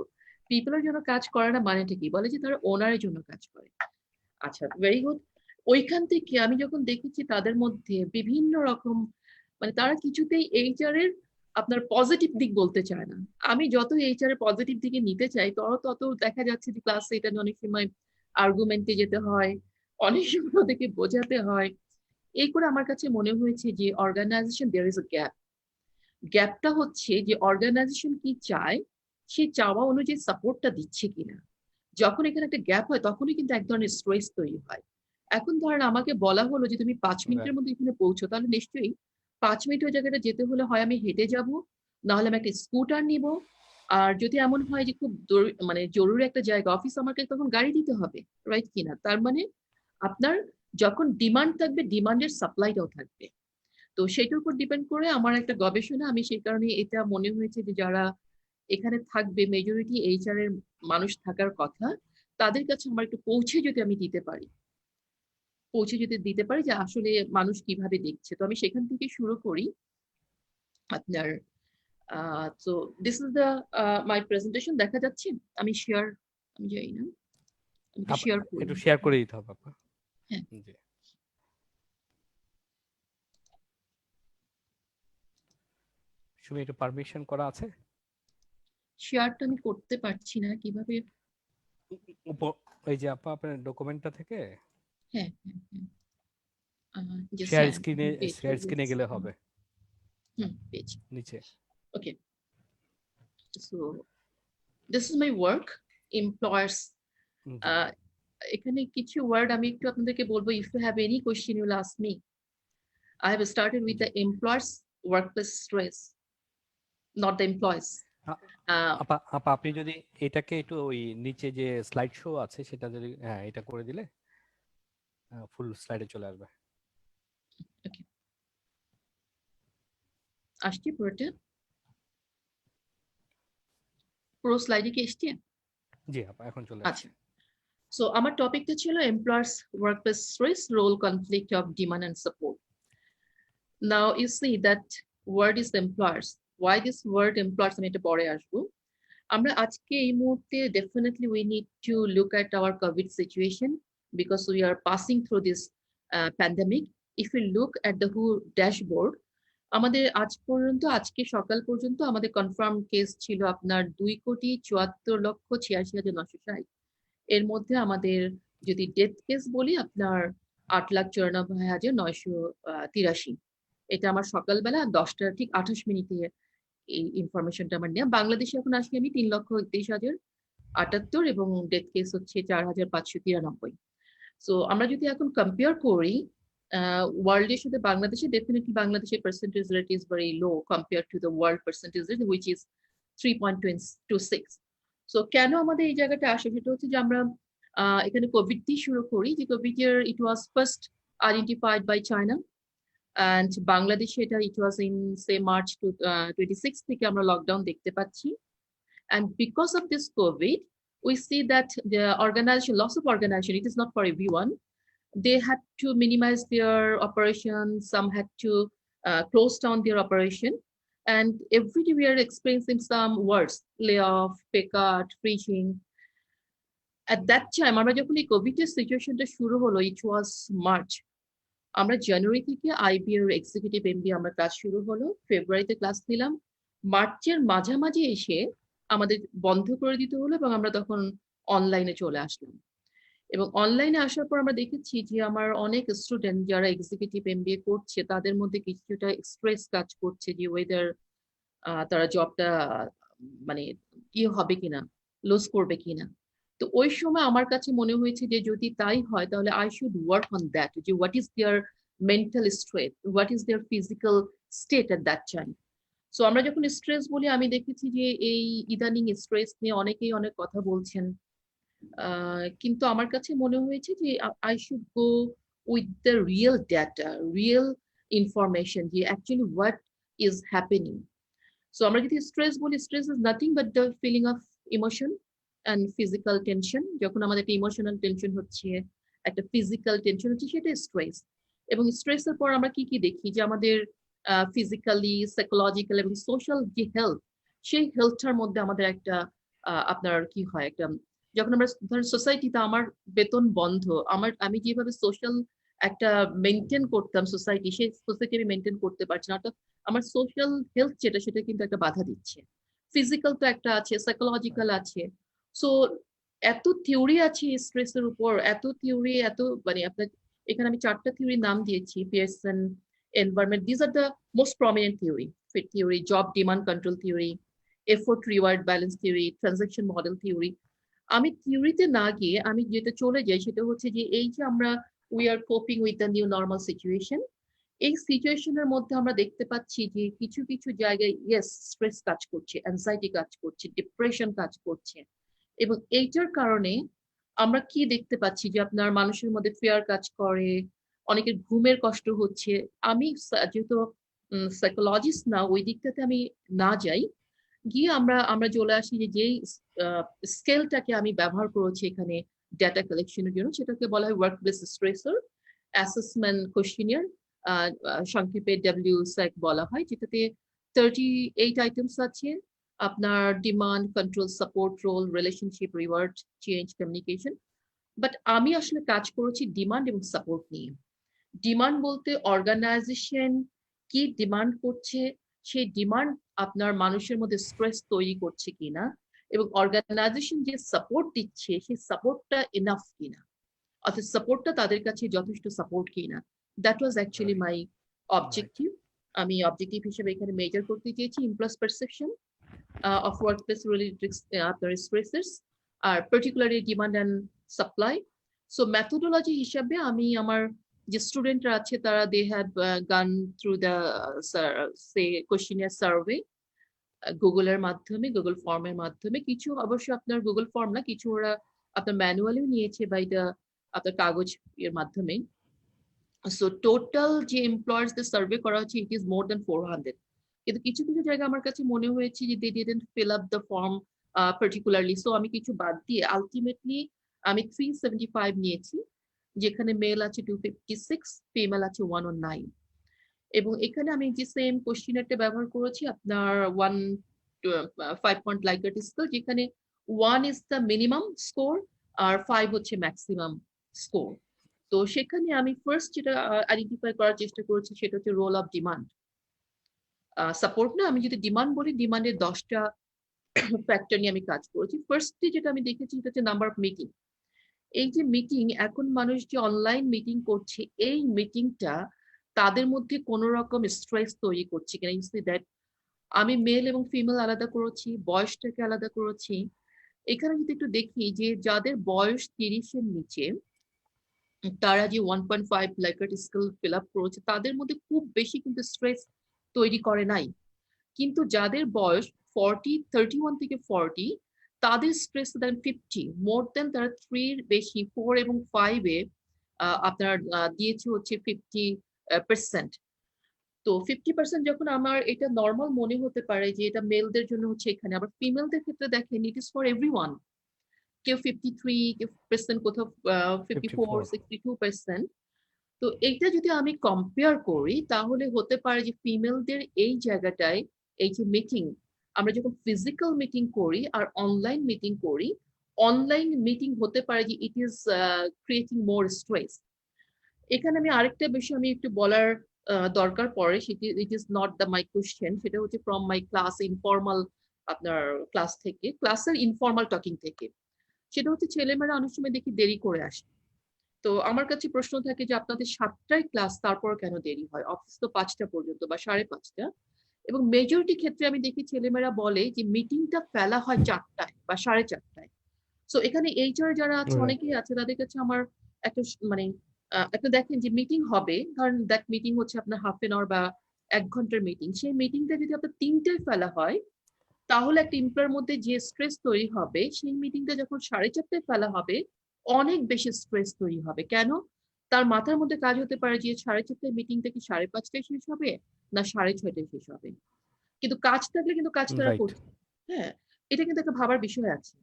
পিপলের জন্য কাজ করে না মানেটা কি? বলে যে তারা ওনারের জন্য কাজ করে। আচ্ছা, ভেরি গুড। ওইখান থেকে আমি যখন দেখেছি তাদের মধ্যে বিভিন্ন রকম, মানে তারা কিছুতেই এইচআর এর আপনার পজিটিভ দিক বলতে চায় না। আমি যত এইচআর এর পজিটিভ দিকে নিতে চাই তত দেখা যাচ্ছে যে ক্লাসে এটা অনেক সময় আর্গুমেন্টে যেতে হয়, অনেক সময় ওদেরকে বোঝাতে হয়। এই করে আমার কাছে মনে হয়েছে যে organisation there is a gap. গ্যাপটা হচ্ছে যে অর্গানাইজেশন কি চায়, সে চাওয়া অনুযায়ী সাপোর্টটা দিচ্ছে কিনা। যখন এখানে একটা গ্যাপ হয় তখনই কিন্তু এক ধরনের স্ট্রেস তৈরি হয়। এখন ধরেন আমাকে বলা হলো যে তুমি 5 মিনিটের মধ্যে এখানে পৌঁছো, তাহলে নিশ্চয়ই 5 মিনিট ওই জায়গাটা যেতে হলে হয় আমি হেঁটে যাব, না হলে আমি একটা স্কুটার নিব। আর যদি এমন হয় যে খুব মানে জরুরি একটা জায়গা, অফিস, আমাকে তখন গাড়ি দিতে হবে, রাইট কিনা? তার মানে আপনার যখন ডিমান্ড থাকবে, ডিমান্ডের সাপ্লাইটাও থাকবে। তো সেটার উপর ডিপেন্ড করে আমার একটা গবেষণা, আমি সেই কারণে এটা মনে হয়েছে যে যারা এখানে থাকবে, মেজরিটি এইচআর এর মানুষ থাকার কথা, তাদের কাছে আমার একটু পৌঁছে যদি দিতে পারি যে আসলে মানুষ কিভাবে দেখছে। তো আমি সেখান থেকে শুরু করি আপনার। তো this is the my presentation. দেখা যাচ্ছে? আমি যাই না, আমি শেয়ার করি। একটু শেয়ার করে দিতে হবে আপা। হ্যাঁ, জি। সুমি একটু পারমিশন করা আছে? শেয়ারটা আমি করতে পারছি না, কিভাবে? এই যে আপা আপনার ডকুমেন্টটা থেকে হ্যাঁ, যে শেয়ার স্ক্রিনে গেলে হবে পেয়েছি। নিচে। Okay, so this is my work, employers. এখানে কিছু ওয়ার্ড আমি একটু আপনাদেরকে বলবো। If you have any question you will ask me. I have started with the employers workplace stress, not the employees. আপা আপনি যদি এটাকে একটু ওই নিচে যে স্লাইড শো আছে সেটা যদি এটা করে দিলে ফুল স্লাইডে চলে আসবে। ওকে, আসছে পুরোটা? পুরো স্লাইডে কি এসছে? জি আপা এখন চলে আসছে। সো আমার টপিকটা ছিল employers workplace stress, role conflict of demand and support. Now you see that word is employers. Why this word employers আমি এটা পরে আসবো। আমরা আজকে এই মুহূর্তে definitely we need to look at our COVID situation because we are passing through this pandemic. If we look at the WHO dashboard, আমাদের আজকে সকাল পর্যন্ত আমাদের কনফার্ম কেস ছিল আপনার 2,74,86,960। এর মধ্যে আমাদের যদি ডেথ কেস বলি আপনার 8,94,983। এটা আমার সকালবেলা 10টা ঠিক 28 মিনিটে এই ইনফরমেশনটা আমার নেওয়া। বাংলাদেশে এখন আসি আমি 3,31,078 এবং ডেথ কেস হচ্ছে 4,593। সো আমরা যদি এখন কম্পেয়ার করি ওয়ার্ল্ডের সাথে বাংলাদেশে, ডেফিনেটলি বাংলাদেশের percentage rate is very low compare to the world percentage rate which is 3.26। So কেন আমাদের এই জায়গাটা আসে সেটা হচ্ছে যে আমরা এখানে কোভিড দিয়ে শুরু করি। যে কোভিড এর it was first identified by China and বাংলাদেশে এটা it was in say March 26 থেকে আমরা লকডাউন দেখতে পাচ্ছি। And because of this COVID, we see that the organization, loss of organization, it is not for everyone. They had to minimize their operation. Some had to close down their operation. And every day we are experiencing some words, layoff, pay cut, freezing. At that time আমরা যখন এই কোভিড এর সিচুয়েশনটা শুরু হলো, ইট ওয়াজ মার্চ, আমরা জানুয়ারি থেকে আইবি এর এক্সিকিউটিভ এমবিএ আমরা ক্লাস শুরু হলো, ফেব্রুয়ারিতে ক্লাস নিলাম, মার্চের মাঝামাঝি এসে আমাদের বন্ধ করে দিতে হলো এবং আমরা তখন অনলাইনে চলে আসলাম। এবং অনলাইনে আসার পর আমরা দেখেছি যে আমার অনেক স্টুডেন্ট যারা এক্সিকিউটিভ এমবিএ করছে তাদের মধ্যে কিছুটা স্ট্রেস কাজ করছে যে ওয়েদার তারা জবটা মানে ইয়ে হবে কিনা, লস করবে কিনা। তো ওই সময় আমার কাছে মনে হয়েছে যে যদি তাই হয় তাহলে I should work on that, যে what is their mental stress, what is their physical state at that time. So আমরা যখন স্ট্রেস বলি, আমি দেখেছি যে এই ইদানিং স্ট্রেস নিয়ে অনেকেই অনেক কথা বলছেন, কিন্তু আমার কাছে মনে হয়েছে যে I should go with the real data, real information, যে actually what is happening. So আমরা যদি স্ট্রেস বলি, stress is nothing but the feeling of emotion and physical tension. যখন আমাদের একটা ইমোশনাল টেনশন হচ্ছে, একটা ফিজিক্যাল টেনশন হচ্ছে, সেটা স্ট্রেস। এবং স্ট্রেসের পর আমরা কি কি দেখি, যে আমাদের ফিজিক্যালি, সাইকোলজিক্যাল এবং সোশ্যাল যে হেলথ, সেই হেলথটার মধ্যে আমাদের একটা আপনার কি হয়, একটা যখন আমরা ধরেন সোসাইটিতে আমার বেতন বন্ধ, আমি যেভাবে সোশ্যাল একটা মেনটেন করতাম সোসাইটি, সেই সোসাইটি আমি মেনটেন করতে পারছি না, অর্থাৎ আমার সোশ্যাল হেলথ যেটা, সেটা কিন্তু একটা বাধা দিচ্ছে। ফিজিক্যাল তো একটা আছে, সাইকোলজিক্যাল আছে। সো এত থিওরি আছে স্ট্রেসের উপর, এত থিওরি, এত মানে আপনার এখানে আমি 4টা থিওরি নাম দিয়েছি, Pearson, environment, this are the most prominent theory. Fit theory, job demand control theory, effort reward balance theory, transaction model theory. আমি থিওরিতে না গিয়ে আমি যেটা চলে যাই সেটা হচ্ছে যে এই যে আমরা we are coping with the new normal situation, এই সিচুয়েশনের মধ্যে আমরা দেখতে পাচ্ছি যে কিছু কিছু জায়গায় ইয়েস স্ট্রেস কাজ করছে, অ্যাংজাইটি কাজ করছে, ডিপ্রেশন কাজ করছে। এবং এইটার কারণে আমরা কি দেখতে পাচ্ছি, যে আপনার মানুষের মধ্যে ফিয়ার কাজ করে, অনেকের ঘুমের কষ্ট হচ্ছে। আমি যেহেতু সাইকোলজিস্ট না, ওই দিকটাতে আমি না যাই, গিয়ে আমরা আমরা চলে আসি যে যেই স্কেলটাকে আমি ব্যবহার করেছি এখানে ডেটা কালেকশনের জন্য, সেটাকে বলা হয় work base stressor assessment questionnaire, সংক্ষেপে WSAC বলা হয়, যেটাতে 38 আইটেমস আছে। আপনার demand, control, support, role, relationship, reward, change, communication. But আমি আসলে কাজ করেছি ডিমান্ড এবং সাপোর্ট নিয়ে। ডিমান্ড বলতে অর্গানাইজেশন কি ডিমান্ড করছে, সেই ডিমান্ড আপনার মানুষের মধ্যে স্ট্রেস তৈরি করছে কিনা, এবং অর্গানাইজেশন যে সাপোর্ট দিচ্ছে সেই সাপোর্টটা এনাফ কিনা, অর্থাৎ সাপোর্টটা তাদের কাছে যথেষ্ট সাপোর্ট কিনা। That was actually my objective. আমি অবজেক্টিভ হিসেবে এখানে মেজার করতে চেয়েছি employees perception of workplace related আপনার stresses আর particularly demand and supply. So methodology হিসাবে আমি আমার যে স্টুডেন্টরা আছে তারা they have gone through the say questionnaire survey Google এর মাধ্যমে, গুগল ফর্মের মাধ্যমে। কিছু অবশ্য আপনার গুগল ফর্ম না, কিছু ওরা আপনার ম্যানুয়ালিও নিয়েছে বা এটা আপনার কাগজ এর মাধ্যমে। সো টোটাল যে এমপ্লয়ার্সদের সার্ভে করা হচ্ছে ইট ইজ মোর দ্যান 400। কিন্তু কিছু কিছু জায়গায় আমার কাছে মনে হয়েছে যে they didn't fill up the form particularly, so আমি কিছু বাদ দিয়ে আলটিমেটলি আমি 375 নিয়েছি, যেখানে মেল আছে 256, ফিমেল আছে 109। এবং এখানে আমি যে সেম কোশ্চেনারটা ব্যবহার করেছি আপনার 5 পয়েন্ট লাইকার্ট স্কেল, যেখানে 1 ইজ দ্য মিনিমাম স্কোর আর 5 হচ্ছে ম্যাক্সিমাম স্কোর। তো সেখানে আমি ফার্স্ট যেটা আইডেন্টিফাই করার চেষ্টা করেছি সেটা হচ্ছে রোল অফ ডিমান্ড। সাপোর্ট না, আমি যদি ডিমান্ড বলি, ডিমান্ডের 10টা ফ্যাক্টর নিয়ে আমি কাজ করেছি। ফার্স্টে যেটা আমি দেখেছি সেটা হচ্ছে নাম্বার অফ মিটিং। এই যে মিটিং, এখন মানুষ যে অনলাইন মিটিং করছে, এই মিটিংটা তাদের মধ্যে কোনো রকম স্ট্রেস তৈরি করছে কিনা। ইউ সি দ্যাট আমি মেল এবং ফিমেল আলাদা করেছি, বয়সটাকে আলাদা করেছি। এখানে যদি একটু দেখি যে যাদের বয়স 30-এর নিচে, তারা যে 1.5 লাইকার্ট স্কেল ফিল আপ করেছে, তাদের মধ্যে খুব বেশি কিন্তু স্ট্রেস তৈরি করে নাই। কিন্তু যাদের বয়স 31 থেকে 40, তাদের স্ট্রেস দেন 50, মোর দেন তারা 3 বেশি, 4 এবং 5 এ আপনার দিয়েছে হচ্ছে 50%। তো 50% যখন আমার এটা নর্মাল মনে হতে পারে যে এটা মেলদের জন্য হচ্ছে, এখানে আবার ফিমেলদের ক্ষেত্রে দেখেন ইট ইজ ফর এভরিওয়ান। কেউ 53%, কোথাও 54, 62%। তো এইটা যদি আমি কম্পেয়ার করি তাহলে হতে পারে যে ফিমেলদের এই জায়গাটায়, এই যে মিটিং, আমরা যখন ফিজিক্যাল মিটিং করি আর অনলাইন মিটিং করি, অনলাইন মিটিং হতে পারে যে it is creating more stress. এখানে আমি আরেকটা বিষয় আমি একটু বলার দরকার পড়ে, সেটি it is not the my question, সেটা হচ্ছে ফ্রম মাই ক্লাস ইনফর্মাল, আপনার ক্লাস থেকে, ক্লাসের ইনফর্মাল টকিং থেকে। সেটা হচ্ছে ছেলেমেয়েরা অনেক সময় দেখি দেরি করে আসে। তো আমার কাছে প্রশ্ন থাকে যে আপনাদের 7টায় ক্লাস, তারপর কেন দেরি হয়? অফিস তো 5টা পর্যন্ত বা 5:30। এবং মেজরিটি ক্ষেত্রে আমি দেখি ছেলেমেয়েরা বলে যে মিটিংটা ফেলা হয় 4টায় বা 4:30টায়। সো এখানে এইচআর যারা আছে, Right. অনেকেই আছে, তাদের কাছে আমার একটা মানে একটা দেখেন যে মিটিং হবে, ধরেন দ্যাট মিটিং হচ্ছে আপনার হাফ এন আওয়ার বা 1 ঘন্টার মিটিং, সেই মিটিংটা যদি আপনার 3টায় ফেলা হয়, তাহলে একটা এমপ্লয়ের মধ্যে যে স্ট্রেস তৈরি হবে, সেই মিটিংটা যখন 4:30টায় ফেলা হবে, অনেক বেশি স্ট্রেস তৈরি হবে। কেন? তার মাথার মধ্যে কাজ হতে পারে যে 4:30টায় মিটিংটা কি 5:30টায় শেষ হবে না 6:30টায় শেষ হবে। কিন্তু কাজ থাকলে কিন্তু কাজ তারা Right. করছে। হ্যাঁ, এটা কিন্তু একটা ভাবার বিষয় আছে।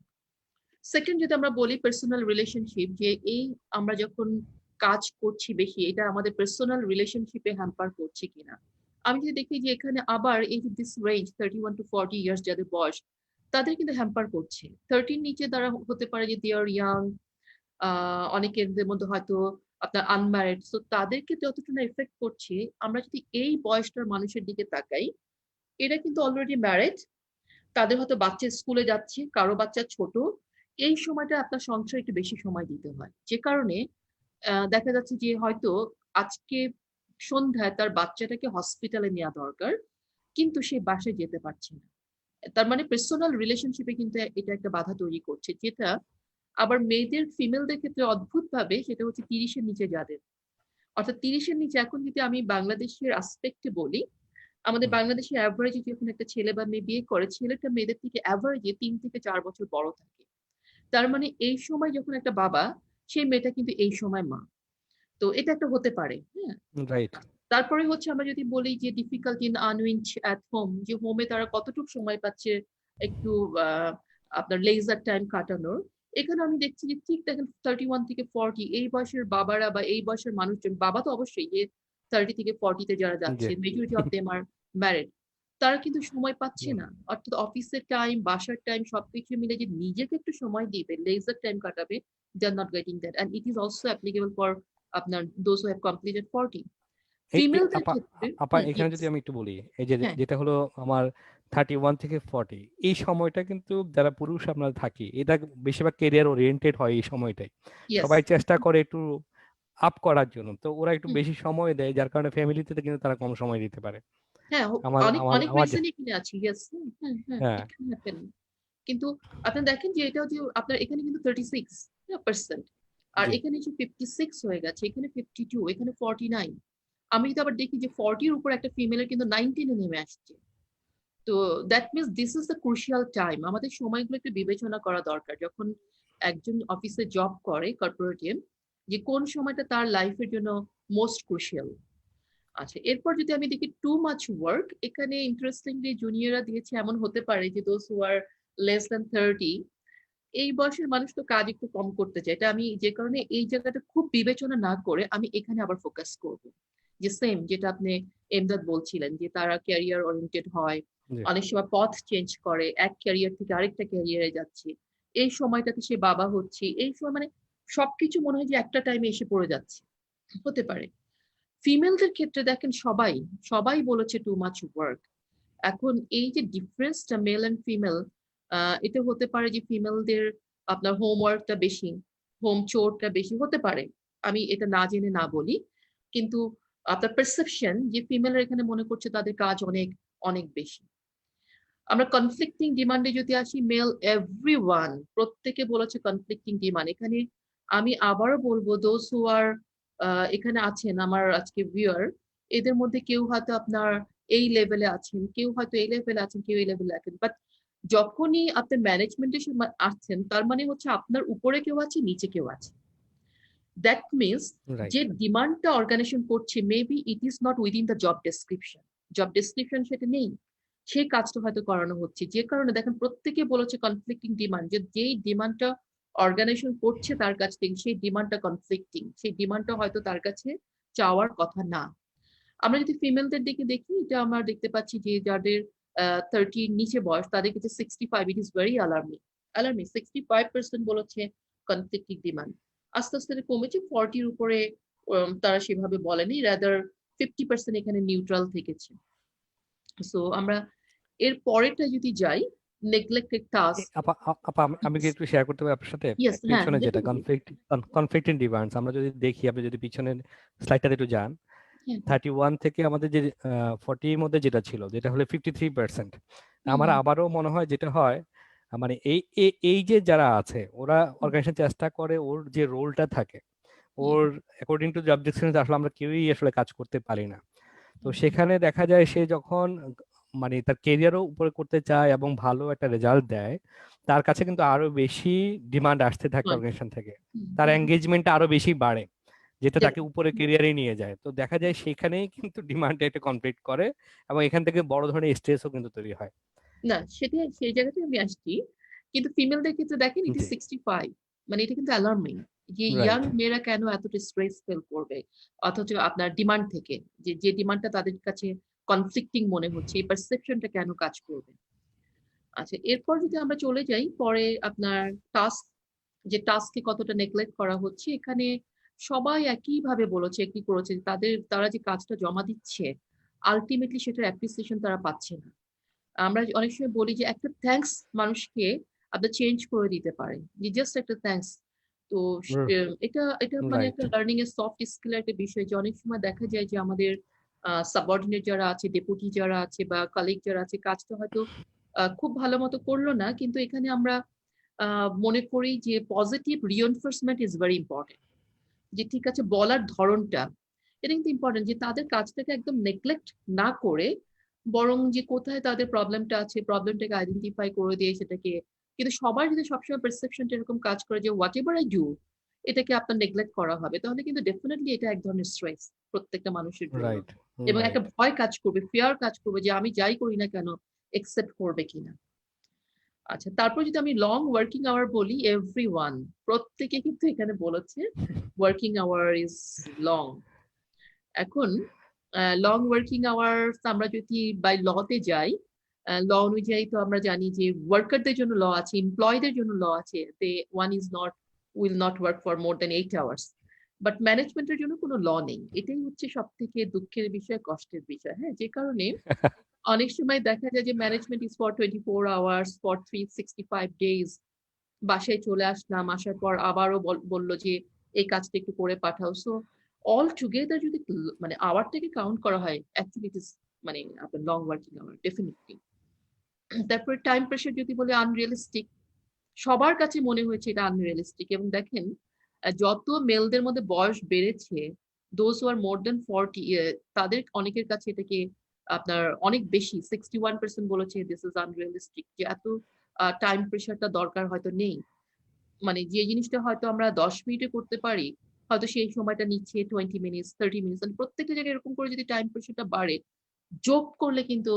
সেকেন্ড, যদি আমরা বলি পার্সোনাল রিলেশনশিপ, যে এই আমরা যখন কাজ করছি বেশি, এটা আমাদের পার্সোনাল রিলেশনশিপে হ্যাম্পার করছে কিনা। আমি যদি দেখি যে এখানে আবার এই যে দিস রেঞ্জ 31 to 40 ইয়ার্স যাদের বয়স, তাদের কিন্তু হ্যাম্পার করছে। 30 নিচে দ্বারা হতে পারে যে দে আর ইয়াং, অনেকের মধ্যে হয়তো আপনার আনম্যারিড, তো তাদেরকে যতটা না এফেক্ট করছে, আমরা যদি এই বয়সটার মানুষের দিকে তাকাই, এরা কিন্তু অলরেডি ম্যারিড, তাদের হয়তো বাচ্চা স্কুলে যাচ্ছে, কারো বাচ্চা ছোট, এই সময়টা আপনার সংসারে একটু বেশি সময় দিতে হয়, যে কারণে দেখা যাচ্ছে যে হয়তো আজকে সন্ধ্যায় তার বাচ্চাটাকে হসপিটালে নেওয়া দরকার, কিন্তু সে বাসায় যেতে পারছে না। তার মানে পার্সোনাল রিলেশনশিপে কিন্তু এটা একটা বাধা তৈরি করছে, যেটা আবার মেয়েদের, ফিমেলদের ক্ষেত্রে অদ্ভুত ভাবে, সেটা হচ্ছে 30-এর নিচে যাদের, অর্থাৎ 30-এর নিচে। এখন যদি আমি বাংলাদেশের আসপেক্টে বলি, আমাদের হুম, বাংলাদেশে অ্যাভারেজে যখন একটা ছেলে বা মেয়ে বিয়ে করে, ছেলেটা মেয়েদের থেকে অ্যাভারেজে 3 থেকে 4 বছর বড় থাকে। তার মানে এই সময় যখন একটা বাবা, সেই মেয়েটা কিন্তু এই সময় মা। তো এটা একটা হতে পারে, হ্যাঁ। Right. তারপরে হচ্ছে আমরা যদি বলি যে difficult in unwind at home, যে হোমে তারা কতটুকু সময় পাচ্ছে একটু আপনার লেজার টাইম কাটানোর। এখানে আমি দেখছি যে ঠিক দেখেন 31 থেকে 40 এই বয়সের বাবারা বা এই বয়সের মানুষজন, বাবা তো অবশ্যই, যে 30 থেকে 40-তে যারা জি। যাচ্ছে, majority of them are married, তারা কিন্তু সময় পাচ্ছে হুম, না। অর্থাৎ অফিসের টাইম, বাসার টাইম সবকিছু মিলে যে নিজেকে একটু সময় দিবে, লেজার টাইম কাটাবে, they are not getting that, and it is also applicable for আপনার দোজ হু হ্যাভ কমপ্লিটেড 40। ফিমেলদের আপা ক্ষেত্রে আপা এখানে ইয়েস, যদি আমি একটু বলি, এই যে হ্যাঁ, যেটা হলো আমার 31 থেকে 40, এই সময়টা কিন্তু যারা পুরুষ আমরা থাকি, এটা বেশিরভাগ কেরিয়ার ওরিয়েন্টেড হয় এই সময়টাই। ইয়েস, সবাই চেষ্টা করে একটু আপ করার জন্য, তো ওরা একটু বেশি সময় দেয়, যার কারণে ফ্যামিলিতে কিন্তু তারা কম সময় দিতে পারে। হ্যাঁ, আমার অনেক আমার অনেক আমার রিজন এখানে আছে, ইয়েস, হ্যাঁ হ্যাঁ, হ্যাঁ, ইট ক্যান হ্যাপেন। কিন্তু আপনি দেখেন যে এটা যে আপনার এখানে কিন্তু 36%, আর জি, এখানে যে 56 হয়ে গেছে, এখানে 52, এখানে 49। আমি যদি আবার দেখি যে 40-র উপর একটা ফিমেলের কিন্তু 19-এ নেমে আসছে। তো that means this is the crucial time. আমাদের সময়গুলো একটু বিবেচনা করা দরকার যখন একজন অফিসে জব করে, কর্পোরেটে, যে কোন সময়টা তার লাইফের জন্য মোস্ট ক্রুশিয়াল। আচ্ছা, এরপর যদি আমি দেখি টু মাচ ওয়ার্ক, এখানে ইন্টারেস্টিংলি জুনিয়ররা দিয়েছে এমন হতে পারে যে those who are less than 30, এই বয়সের মানুষ তো কাজ একটু কম করতে চায়। এটা আমি যে কারণে এই জায়গাটা খুব বিবেচনা না করে আমি এখানে আবার ফোকাস করব, যে সেম যেটা আপনি এমদাদ বলছিলেন, যে তারা ক্যারিয়ার ওরিয়েন্টেড হয়, জি, অনেক সময় পথ চেঞ্জ করে, এক ক্যারিয়ার থেকে আরেকটা ক্যারিয়ারে যাচ্ছে, এই সময়টাতে সে বাবা হচ্ছে, এই সময় মানে সবকিছু মনে হয় যে একটা টাইমে এসে পড়ে যাচ্ছে, হতে পারে। ফিমেলদের ক্ষেত্রে দেখেন সবাই সবাই বলেছে টু মাচ ওয়ার্ক। এখন এই যে ডিফারেন্সটা মেল এন্ড ফিমেল, এটা হতে পারে যে ফিমেলদের আপনার হোমওয়ার্কটা বেশি, হোম চোরটা বেশি হতে পারে, আমি এটা না জেনে না বলি। কিন্তু আপনার পারসেপশন যে ফিমেলরা এখানে মনে করছে তাদের কাজ অনেক অনেক বেশি। আমরা কনফ্লিক্টিং ডিমান্ডে যদি আসি, মেল এভরিওয়ান প্রত্যেকে বলেছে কনফ্লিক্টিং ডিমান্ড। এখানে আমি আবারও বলবো দোজ হু আর এখানে আছেন আমার আজকে ভিউয়ার, এদের মধ্যে কেউ হয়তো আপনার এই লেভেলে আছেন, কেউ হয়তো এই লেভেলে আছেন, কেউ এই লেভেলে আছেন, বাট যখনই আপনি ম্যানেজমেন্টের আসছেন, তার মানে হচ্ছে আপনার উপরে কেউ আছে, নিচে কেউ আছে। দ্যাট মিনস রাইট, যে ডিমান্ডটা অর্গানাইজেশন করছে, maybe it is not within the job description, job description সেটা নেই, সেই কাজটা হয়তো করানো হচ্ছে, যে কারণে দেখেন প্রত্যেকে বলেছে কনফ্লিক্টিং ডিমান্ড, যে যেই ডিমান্ডটা অর্গানাইজেশন করছে তার কাছ থেকে, সেই ডিমান্ডটা কনফ্লিক্টিং, সেই ডিমান্ডটা হয়তো তার কাছে চাওয়ার কথা না। আমরা যদি ফিমেলদের দিকে দেখি, এটা আমরা দেখতে পাচ্ছি যে যাদের 30 নিচে বয়স, তাদের কাছে 65 it is very alarming. Alarming 65% বলেছে কনফ্লিক্টিং ডিমান্ড। আস্তে আস্তে এটা কমেছে 40-র উপরে। তারা সেভাবে বলেনি, রাদার 50% এখানে নিউট্রাল থেকেছে। সো আমরা এর পরেরটা যদি যাই, নেগলেক্টেড টাস্ক। আপা আমি কি একটু শেয়ার করতে পারি আপনার সাথে? ইয়েস, হ্যাঁ, পিছনে যেটা definitely. কনফ্লিক্টিং ডিমান্ডস, আমরা যদি দেখি, আপনি যদি পিছনের স্লাইডটাতে একটু যান, হ্যাঁ, 31 থেকে আমাদের যে 40 এর মধ্যে যেটা ছিল, যেটা হলো 53%। আমার হুম, আবারও মনে হয় যেটা হয়, মানে এই যে যারা আছে ওরা হুম, অর্গানাইজেশন চেষ্টা করে, ওর যে রোলটা থাকে, হুম, ওর অ্যাকর্ডিং টু জব ডেসক্রিপশন আসলে আমরা কেউই আসলে কাজ করতে পারি না। তো হুম, সেখানে দেখা যায় সে যখন মানে তার কেরিয়ারও উপরে করতে চায় এবং ভালো একটা রেজাল্ট দেয়, তার কাছে কিন্তু আরো বেশি ডিমান্ড আসতে থাকে হয়, অর্গানাইজেশন থেকে। হুম, তার হুম, এঙ্গেজমেন্টটা আরো বেশি বাড়ে, যেটা তাকে definitely. উপরে কেরিয়ারে নিয়ে যায়। তো দেখা যায় সেখানেই কিন্তু ডিমান্ডটা একটা কমপ্লিট করে, এবং এখান থেকে বড় ধরনের স্ট্রেসও কিন্তু তৈরি হয়। না, সেটা সেই জায়গাতে আমি আসছি। কিন্তু ফিমেলদের ক্ষেত্রে দেখেন ইট ইজ জি, 65, মানে এটা কিন্তু অ্যালার্মিং যে ইয়াং রাইট, মেয়েরা কেন এতটা স্ট্রেস ফিল করবে, অথচ আপনার ডিমান্ড থেকে যে ডিমান্ডটা তাদের কাছে কনফ্লিক্টিং মনে হচ্ছে, এই পারসেপশনটা কেন কাজ করবে। আচ্ছা, এরপর যদি আমরা চলে যাই পরে আপনার টাস্ক, যে টাস্কে কতটা নেগলেক্ট করা হচ্ছে এখানে। সবাই একইভাবে বলেছে, কি করেছে, তারা যে কাজটা জমা দিচ্ছে আলটিমেটলি সেটার অ্যাপ্রিসিয়েশন তারা পাচ্ছে না। আমরা অনেক সময় বলি যে একটা থ্যাঙ্কস মানুষকে আপনার চেঞ্জ করে দিতে পারে, যে জাস্ট একটা থ্যাঙ্কস। তো এটা এটা মানে রাইট, একটা লার্নিং এর সফট স্কিল একটা বিষয়, যে অনেক সময় দেখা যায় যে আমাদের সাবঅর্ডিনেট যারা আছে, ডেপুটি যারা আছে বা কালিগ যারা আছে, কাজটা হয়তো খুব ভালো মতো করলো না, কিন্তু এখানে আমরা মনে করি যে positive reinforcement is very important. যে ঠিক আছে বলার ধরনটা, এটা কিন্তু ইম্পর্টেন্ট, যে তাদের কাজটাকে একদম নেগলেক্ট না করে, বরং যে কোথায় তাদের প্রবলেমটা আছে প্রবলেমটাকে আইডেন্টিফাই করে দিয়ে সেটাকে। কিন্তু সবার যদি সবসময় পারসেপশনটা এরকম কাজ করে যে হোয়াট এভার আই ডু এটাকে আপনার নেগলেক্ট করা হবে, তাহলে কিন্তু ডেফিনেটলি এটা এক ধরনের স্ট্রেস প্রত্যেকটা মানুষের জন্য। রাইট, এবং একটা রাইট। ভয় কাজ করবে, ফিয়ার কাজ করবে যে আমি যাই করি না কেন একসেপ্ট করবে কিনা। আচ্ছা, তারপর যদি আমি লং ওয়ার্কিং আওয়ার বলি, এভরিওয়ান, প্রত্যেকে কিন্তু এখানে বলেছে ওয়ার্কিং আওয়ার ইজ লং। এখন লং ওয়ার্কিং আওয়ার্স আমরা যদি বাই লতে যাই, ল অনুযায়ী তো আমরা জানি যে ওয়ার্কারদের জন্য ল আছে, এমপ্লয়ীদের জন্য ল আছে, they one is not will not work for more than 8 hours. But ম্যানেজমেন্টের জন্য কোনো ল নেই, এটাই হচ্ছে সব থেকে দুঃখের বিষয়, কষ্টের বিষয়। হ্যাঁ, যে কারণে অনেক সময় দেখা যায় যে management is for 24 hours for 365 days. বাসায় চলে আসলাম, আসার পর আবারও বললো যে এই কাজটা একটু করে পাঠাও। সো অল টুগেদার যদি মানে আওয়ারটাকে কাউন্ট করা হয়, অ্যাকচুয়ালি ইট ইজ মানে আপনার লং ওয়ার্কিং আওয়ার ডেফিনেটলি। তারপরে টাইম প্রেশার যদি বলে আনরিয়েলিস্টিক, সবার কাছে মনে হয়েছে এটা আনরিয়েলিস্টিক। এবং দেখেন যত মেলদের মধ্যে বয়স বেড়েছে, দোজ হু আর মোর দেন 40, তাদের অনেকের কাছে এটাকে আপনার অনেক বেশি, 61% বলেছে দিস ইজ আনরিয়েলিস্টিক, যে এত টাইম প্রেশারটা দরকার হয়তো নেই। মানে যে জিনিসটা হয়তো আমরা 10 মিনিটে করতে পারি, হয়তো সেই সময়টা নিচ্ছে 20 মিনিটস, 30 মিনিটস। প্রত্যেকটা জায়গায় এরকম করে যদি টাইম প্রেশারটা বাড়ে, যোগ করলে কিন্তু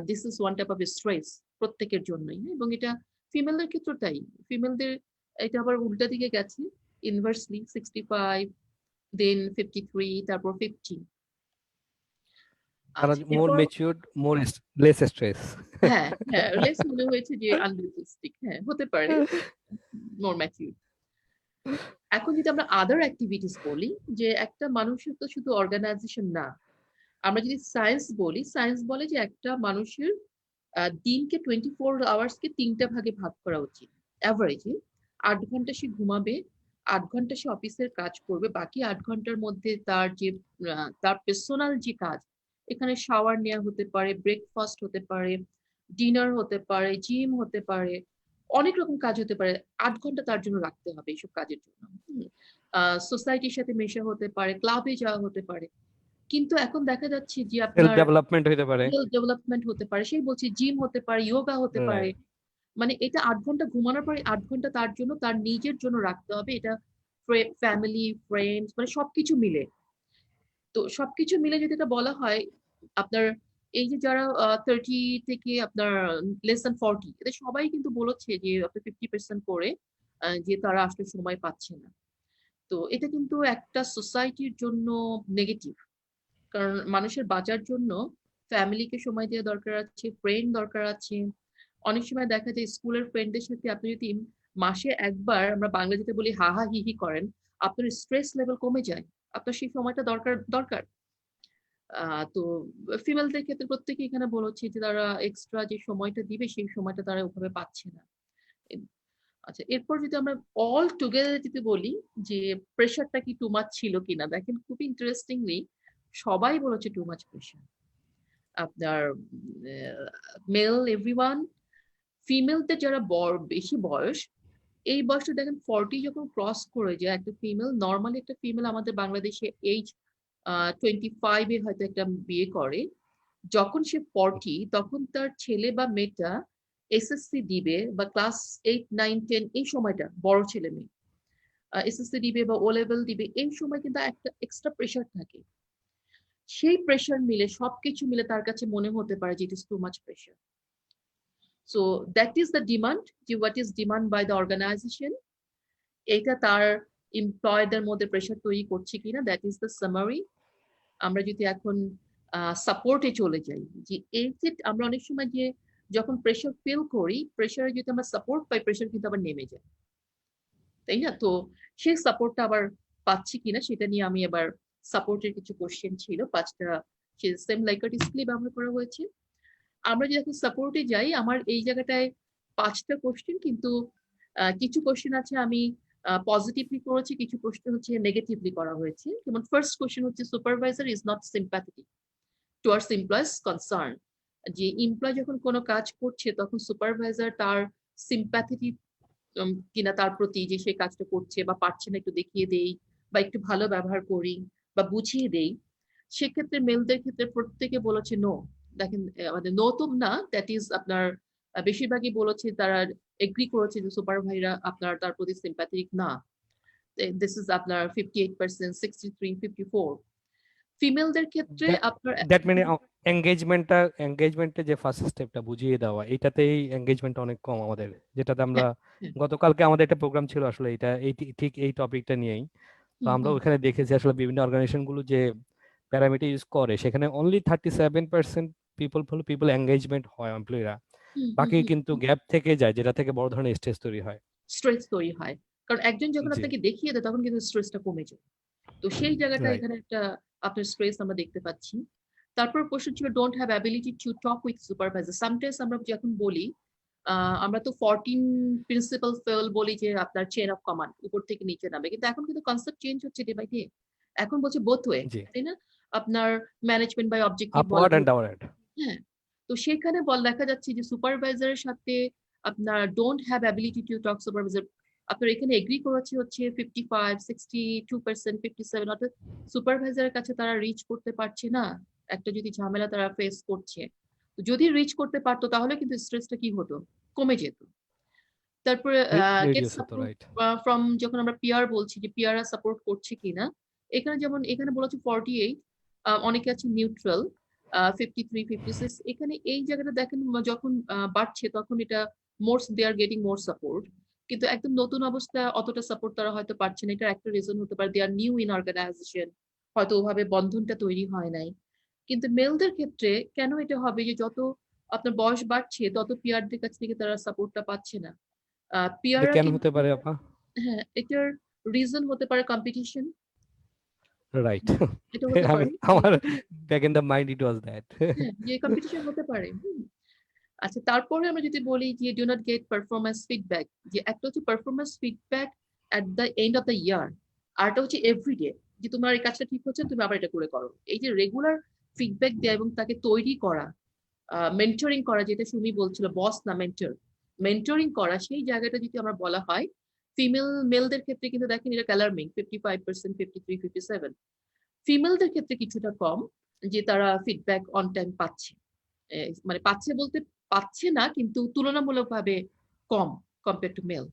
this is one type of stress প্রত্যেকের জন্যই। এবং এটা ফিমেলদের ক্ষেত্রে তাই। ফিমেলদের এটা আবার উল্টা দিকে গেছে, ইনভার্সলি 65, দেন 53, তারপর 50। তারা আচ্ছা, মোর এরপর ম্যাচিউরড, মোর লেস স্ট্রেস। হ্যাঁ, হ্যাঁ, লেস মনে হয়েছে যে আনরিয়ালিস্টিক, হ্যাঁ হতে পারে, মোর ম্যাচিউর। এখন যদি আমরা আদার অ্যাক্টিভিটিস বলি, যে একটা মানুষের তো শুধু অর্গানাইজেশন না, আমরা যদি সায়েন্স বলি, সায়েন্স বলে যে একটা মানুষের দিনকে 24 আওয়ার্সকে 3টা ভাগে ভাগ করা উচিত। অ্যাভারেজে 8 ঘন্টা সে ঘুমাবে, 8 ঘন্টা সে অফিসের কাজ করবে, বাকি 8 ঘন্টার মধ্যে তার যে তার পার্সোনাল যে কাজ, এখানে শাওয়ার নেওয়া হতে পারে, ব্রেকফাস্ট হতে পারে, ডিনার হতে পারে, জিম হতে পারে, অনেক রকম কাজ হতে পারে। 8 ঘন্টা তার জন্য রাখতে হবে এইসব কাজের জন্য। সোসাইটির সাথে মেশা হতে পারে, ক্লাবে যাওয়া হতে পারে। কিন্তু এখন দেখা যাচ্ছে যে সেলফ আপনার ডেভেলপমেন্ট হইতে পারে। ডেভেলপমেন্ট হতে পারে, সেই বলছি জিম হতে পারে, যোগা হতে পারে। রাইট, মানে এটা 8 ঘন্টা ঘুমানোর পরে 8 ঘন্টা তার জন্য, তার নিজের জন্য রাখতে হবে। এটা ফ্যামিলি, ফ্রেন্ডস, মানে সবকিছু মিলে। তো সবকিছু মিলে যদি এটা বলা হয়, আপনার এই যে যারা 30 থেকে আপনার লেস দ্যান 40, এদের সবাই কিন্তু বলেছে যে আপনার 50% করে যে তারা আসলে সময় পাচ্ছে না। তো এটা কিন্তু একটা সোসাইটির জন্য নেগেটিভ। কারণ মানুষের বাঁচার জন্য ফ্যামিলিকে সময় দেওয়া দরকার আছে, ফ্রেন্ড দরকার আছে, অনেক সময় দেখা যায় স্কুলের ফ্রেন্ডদের সাথে আপনি যদি মাসে একবার, আমরা বাংলা যেটা বলি হা হা হি হি করেন, আপনার স্ট্রেস লেভেল কমে যায়। আপনার সেই সময়টা দরকার দরকার। তো ফিমেলদের ক্ষেত্রে প্রত্যেকে এখানে বলেছি যে তারা এক্সট্রা যে সময়টা দিবে সেই সময়টা তারা ওভাবে পাচ্ছে না। আচ্ছা, এরপর যদি আমরা অল টুগেদার যদি বলি যে প্রেশারটা কি টু মাচ ছিল কিনা, দেখেন খুবই ইন্টারেস্টিংলি সবাই বলেছে টু মাচ প্রেশার। আপনার মেল এভরিওয়ান, ফিমেলদের যারা বেশি বয়স, এই বয়সটা দেখেন 40 যখন ক্রস করে যায় একটা ফিমেল, নর্মালি একটা ফিমেল আমাদের বাংলাদেশে এইজ 25 এ হয়তো একটা বিয়ে করে। যখন সে 40 তখন তার ছেলে বা মেয়েটা এসএসসি দিবে বা ক্লাস 8, 9, 10 এই সময়টা বড় ছেলে মেয়ে এসএসসি দিবে বা ও লেভেল দিবে, এই সময় কিন্তু একটা এক্সট্রা প্রেশার থাকে। সেই প্রেশার মিলে সবকিছু মিলে তার কাছে মনে হতে পারে যে it is too much pressure. So that is the demand, যে what is demand by the organisation, এটা তার এমপ্লয়ীদের মধ্যে প্রেশার তৈরি করছে কিনা, দ্যাট ইজ দ্য সামারি। আমরা যদি এখন সাপোর্টে চলে যাই, যে এই যে আমরা অনেক সময় যে যখন প্রেশার ফিল করি, প্রেশারে যদি আমরা সাপোর্ট পাই, প্রেশার কিন্তু আবার নেমে যায়, তাই না? তো সেই সাপোর্টটা আবার পাচ্ছি কিনা সেটা নিয়ে আমি আবার সাপোর্টের কিছু কোশ্চেন ছিল 5টা, সেম লাইকার ডিসপ্লে ব্যবহার করা হয়েছে। আমরা যদি এখন সাপোর্টে যাই, আমার এই জায়গাটায় 5টা কোশ্চেন, কিন্তু কিছু কোশ্চেন আছে আমি পজিটিভলি করেছি, কিছু প্রশ্ন হচ্ছে নেগেটিভলি করা হয়েছে। যেমন ফার্স্ট কোশ্চেন হচ্ছে supervisor is not sympathetic towards employees concern, যে এমপ্লয় যখন কোনো কাজ করছে তখন সুপারভাইজার তার সিম্প্যাথেটিক কিনা তার প্রতি, যে সে কাজটা করছে বা পারছে না একটু দেখিয়ে দেই বা একটু ভালো ব্যবহার করি বা বুঝিয়ে দেই। সেক্ষেত্রে মেলদের ক্ষেত্রে প্রত্যেকে বলেছে নো। দেখেন আমাদের নো তো না, দ্যাট ইজ আপনার বেশিরভাগই বলেছে, তারা এগ্রি করেছে যে সুপারভাইজার আপনার তার প্রতি সিম্প্যাথেটিক না। দিস ইজ আপনার 58%, 63, 54। ফিমেলদের ক্ষেত্রে আপনার দ্যাট মানে এঙ্গেজমেন্টে যে ফার্স্ট স্টেপটা বুঝিয়ে দেওয়া, এটাতেই এঙ্গেজমেন্ট অনেক কম আমাদের, যেটাতে আমরা হ্যাঁ, হ্যাঁ, গতকালকে আমাদের একটা প্রোগ্রাম ছিল আসলে এটা ঠিক এই টপিকটা নিয়েই। তো হুম, আমরা হুম, ওখানে দেখেছি আসলে বিভিন্ন অর্গানাইজেশন গুলো যে প্যারামিটার ইউজ করে, সেখানে অনলি 37% পিপল এঙ্গেজমেন্ট হয় এমপ্লয়িরা, হুম, হুম, বাকি হুম, কিন্তু গ্যাপ থেকে যায়, যেটা থেকে বড় ধরনের স্ট্রেস তৈরি হয়। স্ট্রেস তৈরি হয়। কারণ একজন যখন জি, আপনাকে দেখিয়ে দেয় তখন কিন্তু স্ট্রেসটা কমে যায়। তো সেই জায়গাটা রাইট। এখানে একটা আপনার স্ট্রেস আমরা দেখতে পাচ্ছি। তারপর কোশ্চেন ছিল don't have ability to talk with supervisor. Sometimes আমরা যখন বলি, আমরা তো 14 প্রিন্সিপাল ফেল বলি যে আপনার চেইন অফ কমান্ড উপর থেকে নিচে নামে, কিন্তু এখন কিন্তু কনসেপ্ট চেঞ্জ হচ্ছে ডে বাই ডে। এখন বলছে বোথ ওয়ে, জি, তাই না? আপনার ম্যানেজমেন্ট বাই অবজেক্টিভ বলা আপওয়ার্ড এন্ড হচ্ছে। ডাউনওয়ার্ড। হ্যাঁ, তো সেখানে দেখা যাচ্ছে যে সুপারভাইজারের সাথে আপনার don't have ability to talk supervisor, আপনার এখানে এগ্রি করেছে হচ্ছে 55, 62%, 57, অর্থাৎ সুপারভাইজারের কাছে তারা রিচ করতে পারছে না। একটা যদি ঝামেলা তারা ফেস করছে, যদি রিচ করতে পারতো তাহলে কিন্তু স্ট্রেসটা কি হতো, কমে যেত। তারপরে গেট রিডিউস হতো, সাপোর্ট রাইট। ফ্রম, যখন আমরা পিয়ার বলছি যে পিয়াররা সাপোর্ট করছে কিনা, এখানে যেমন এখানে বলেছে 48, অনেকে আছে নিউট্রাল 53, 56। এখানে এই জায়গাটা দেখেন যখন বাড়ছে তখন এটা মোর দে আর গেটিং মোর সাপোর্ট, কিন্তু একদম নতুন অবস্থা অতটা সাপোর্ট তারা হয়তো পাচ্ছে না। এটা একটা রিজন হতে পারে, দে আর নিউ ইন অর্গানাইজেশন, হয়তো ওভাবে বন্ধনটা তৈরি হয় নাই। কিন্তু মেলদের ক্ষেত্রে কেন এটা হবে যে যত আপনার বয়স বাড়ছে তত পিয়ারদের কাছ থেকে তারা সাপোর্টটা পাচ্ছে না। এটা পিয়াররা কেন হতে কিন্তু, পারে আপা? হ্যাঁ, এটার রিজন হতে পারে কম্পিটিশন। রাইট। এটা হতে আমি পারে যে, আমার back in the mind it was that. হ্যাঁ, যে কম্পিটিশন হতে পারে। আচ্ছা, তারপরে আমরা যদি বলি যে do not get performance feedback, যে একটা হচ্ছে performance feedback at the end of the year, আরটা হচ্ছে এভরিডে, যে তোমার এই কাজটা ঠিক হচ্ছে তুমি আবার এটা করে করো। এই যে রেগুলার ফিডব্যাক দেওয়া এবং তাকে তৈরি করা, মেন্টরিং করা, যেটা সুমি বলছিল, বস না মেন্টর, মেন্টরিং করা, সেই জায়গাটা যদি আমরা বলা হয় মেলদের ক্ষেত্রে কিন্তু দেখেন এটা অ্যালার্মিং, 55%, 53, 57। ফিমেলদের ক্ষেত্রে কিছুটা কম, যে তারা ফিডব্যাক অন টাইম পাচ্ছে। মানে পাচ্ছে বলতে পাচ্ছে না, কিন্তু তুলনামূলকভাবে কম compare to male.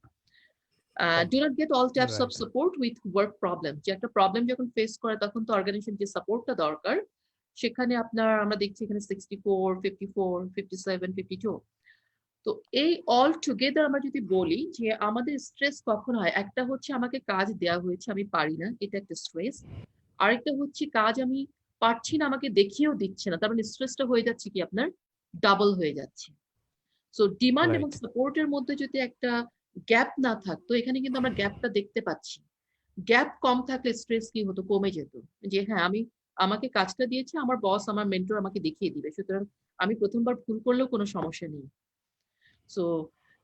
Do not get all types of right. Support with work problem, যে একটা প্রবলেম যখন ফেস করে তখন তো অর্গানাইজেশন যে সাপোর্টটা দরকার, সেখানে আপনার আমরা দেখছি এখানে 64, 54, 57, 52। তো এই অল টুগেদার আমরা যদি বলি যে আমাদের স্ট্রেস কখন হয়, একটা হচ্ছে আমাকে কাজ দেওয়া হয়েছে আমি পারি না, এটা একটা স্ট্রেস। আরেকটা হচ্ছে কাজ আমি পারছি না, আমাকে দেখিয়েও দিচ্ছে না, তার মানে স্ট্রেসটা হয়ে যাচ্ছে কি আপনার ডাবল হয়ে যাচ্ছে। সো ডিমান্ড এবং রাইট। সাপোর্টের মধ্যে যদি একটা গ্যাপ না থাকতো, এখানে কিন্তু আমরা গ্যাপটা দেখতে পাচ্ছি। গ্যাপ কম থাকলে স্ট্রেস কি হতো, কমে যেত। যে হ্যাঁ, আমাকে কাজটা দিয়েছে আমার বস, আমার মেন্টর আমাকে দেখিয়ে দিবে, সুতরাং আমি প্রথমবার ভুল করলেও কোনো সমস্যা নেই। সো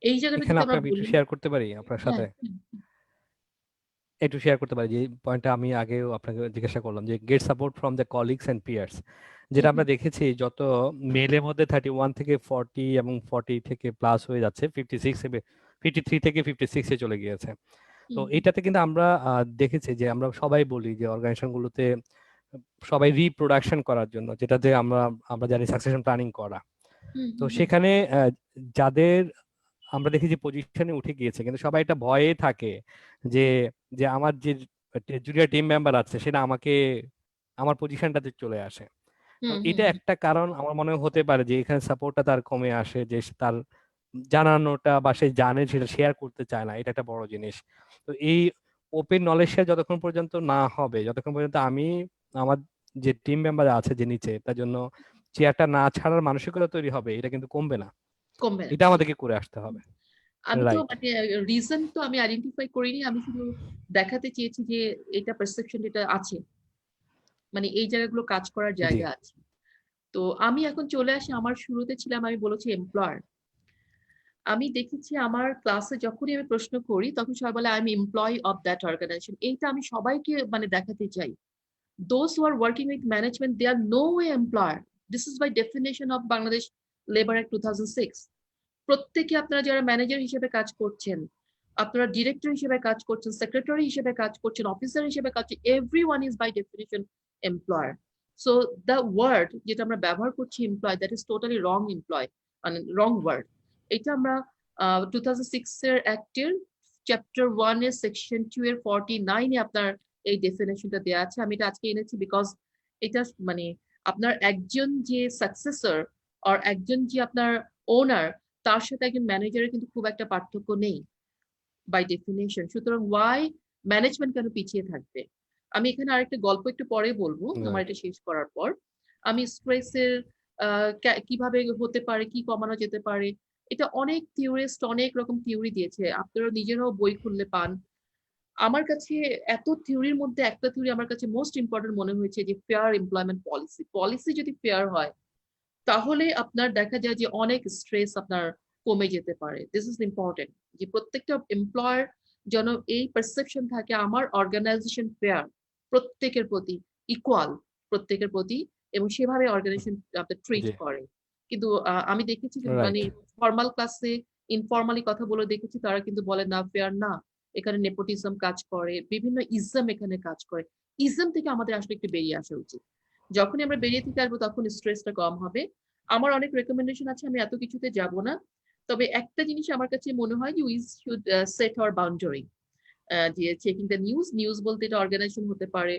এই জায়গাটা এখানে যদি আমরা আপনার একটু বলি, শেয়ার করতে পারি আপনার হ্যাঁ সাথে, একটু শেয়ার করতে পারি যে পয়েন্টটা আমি আগেও আপনাকে জিজ্ঞাসা করলাম, যে get support from the colleagues and peers, যেটা আমরা দেখেছি যত মেলের মধ্যে 31 থেকে 40 এবং 40 থেকে প্লাস হয়ে যাচ্ছে 56 53 থেকে 56 চলে গিয়েছে। তো এটাতে কিন্তু আমরা দেখেছি যে আমরা সবাই বলি যে অর্গানাইজেশন গুলোতে সবাই রিপ্রোডাকশন করার জন্য, যেটাতে আমরা আমরা জানি সাকসেশন প্ল্যানিং করা। তো সেখানে যাদের আমরা দেখি যে পজিশনে উঠে গিয়েছে, কিন্তু সবাই এটা ভয়ে থাকে যে যে আমার যে জুনিয়র টিম মেম্বার আছে সেটা আমাকে আমার পজিশনটাতে চলে আসে। তো এটা একটা কারণ আমার মনে হতে পারে যে এখানে সাপোর্টটা তার কমে আসে, যে তার জানানোটা বা সে জানে সেটা শেয়ার করতে চায় না, এটা একটা বড় জিনিস। তো এই ওপেন নলেজটা যতক্ষণ পর্যন্ত না হবে, যতক্ষণ পর্যন্ত আমি আমার যে টিম মেম্বার আছে যে নিচে, তার জন্য চেয়ারটা না ছাড়ার মানসিকতা তৈরি হবে, এটা কিন্তু কমবে না। কমবে না। এটা আমাদেরকে করে আসতে হবে। আমি তো রাইট। মানে রিজন তো আমি আইডেন্টিফাই করিনি, আমি শুধু দেখাতে চেয়েছি যে এটা পারসেপশন যেটা আছে, মানে এই জায়গাগুলো কাজ করার জি। জায়গা আছে। তো আমি এখন চলে আসি, আমার শুরুতে ছিলাম, আমি বলেছি এমপ্লয়ার। আমি দেখেছি আমার ক্লাসে যখনই আমি প্রশ্ন করি তখন সবাই বলে I am employee of that organisation. এইটা আমি সবাইকে মানে দেখাতে চাই, those who are working with management, they are no way employer. This is by definition of Bangladesh Labor Act 2006. প্রত্যেকে আপনারা যারা ম্যানেজার হিসেবে কাজ করছেন, আপনারা ডিরেক্টর হিসেবে কাজ করছেন, সেক্রেটারি হিসেবে কাজ করছেন, অফিসার হিসেবে কাজ করছেন, everyone is by definition employer. So the word যেটা আমরা ব্যবহার করছি employ, that is totally wrong employ, মানে রং ওয়ার্ড। এটা আমরা 2006 এর অ্যাক্টের চ্যাপ্টার 1 এর সেকশন 2 এর 49 এ আপনার এই ডেফিনেশনটা দেওয়া আছে। আমি এটা আজকে এনেছি বিকজ এটা মানে আপনার একজন যে সাকসেসর আর একজন যে আপনার ওনার, তার সাথে একজন ম্যানেজারের কিন্তু খুব একটা পার্থক্য নেই বাই ডেফিনেশন। সুতরাং ওয়াই ম্যানেজমেন্ট কেন পিছিয়ে থাকবে? আমি এখানে আরেকটা গল্প একটু পরে বলবো, আমার এটা শেষ করার পর। আমি স্ট্রেসের কিভাবে হতে পারে, কি কমানো যেতে পারে, এটা অনেক থিওরিস্ট অনেক রকম থিওরি দিয়েছে, আপনারা নিজেরাও বই খুললে পান। আমার কাছে এত থিওরির মধ্যে একটা থিওরি আমার কাছে মোস্ট ইম্পর্টেন্ট মনে হয়েছে, যে ফেয়ার এমপ্লয়মেন্ট পলিসি। পলিসি যদি ফেয়ার হয় তাহলে আপনার দেখা যায় যে অনেক স্ট্রেস আপনার কমে যেতে পারে। দিস ইজ ইম্পর্টেন্ট, যে প্রত্যেকটা এমপ্লয়ার যেন এই পারসেপশন থাকে আমার অর্গানাইজেশন ফেয়ার, প্রত্যেকের প্রতি ইকুয়াল, প্রত্যেকের প্রতি, এবং সেভাবে অর্গানাইজেশন আপনার ট্রিট জি। করে। কিন্তু আমি দেখেছি যে রাইট। মানে ফর্মাল ক্লাসে ইনফর্মালি কথা বলে দেখেছি, তারা কিন্তু বলে না, ফেয়ার না, এখানে নেপোটিজম কাজ করে, বিভিন্ন ইজম এখানে কাজ করে। ইজম থেকে আমাদের আসলে একটু বেরিয়ে আসা উচিত। যখনই আমরা বেরিয়ে থেকে আসবো তখন স্ট্রেসটা কম হবে। আমার অনেক রেকমেন্ডেশন আছে, আমি এত কিছুতে যাব না। তবে একটা জিনিস আমার কাছে মনে হয় যে we should set our boundary, যে চেকিং দ্য নিউজ বলতে এটা অর্গানাইজেশন হতে পারে,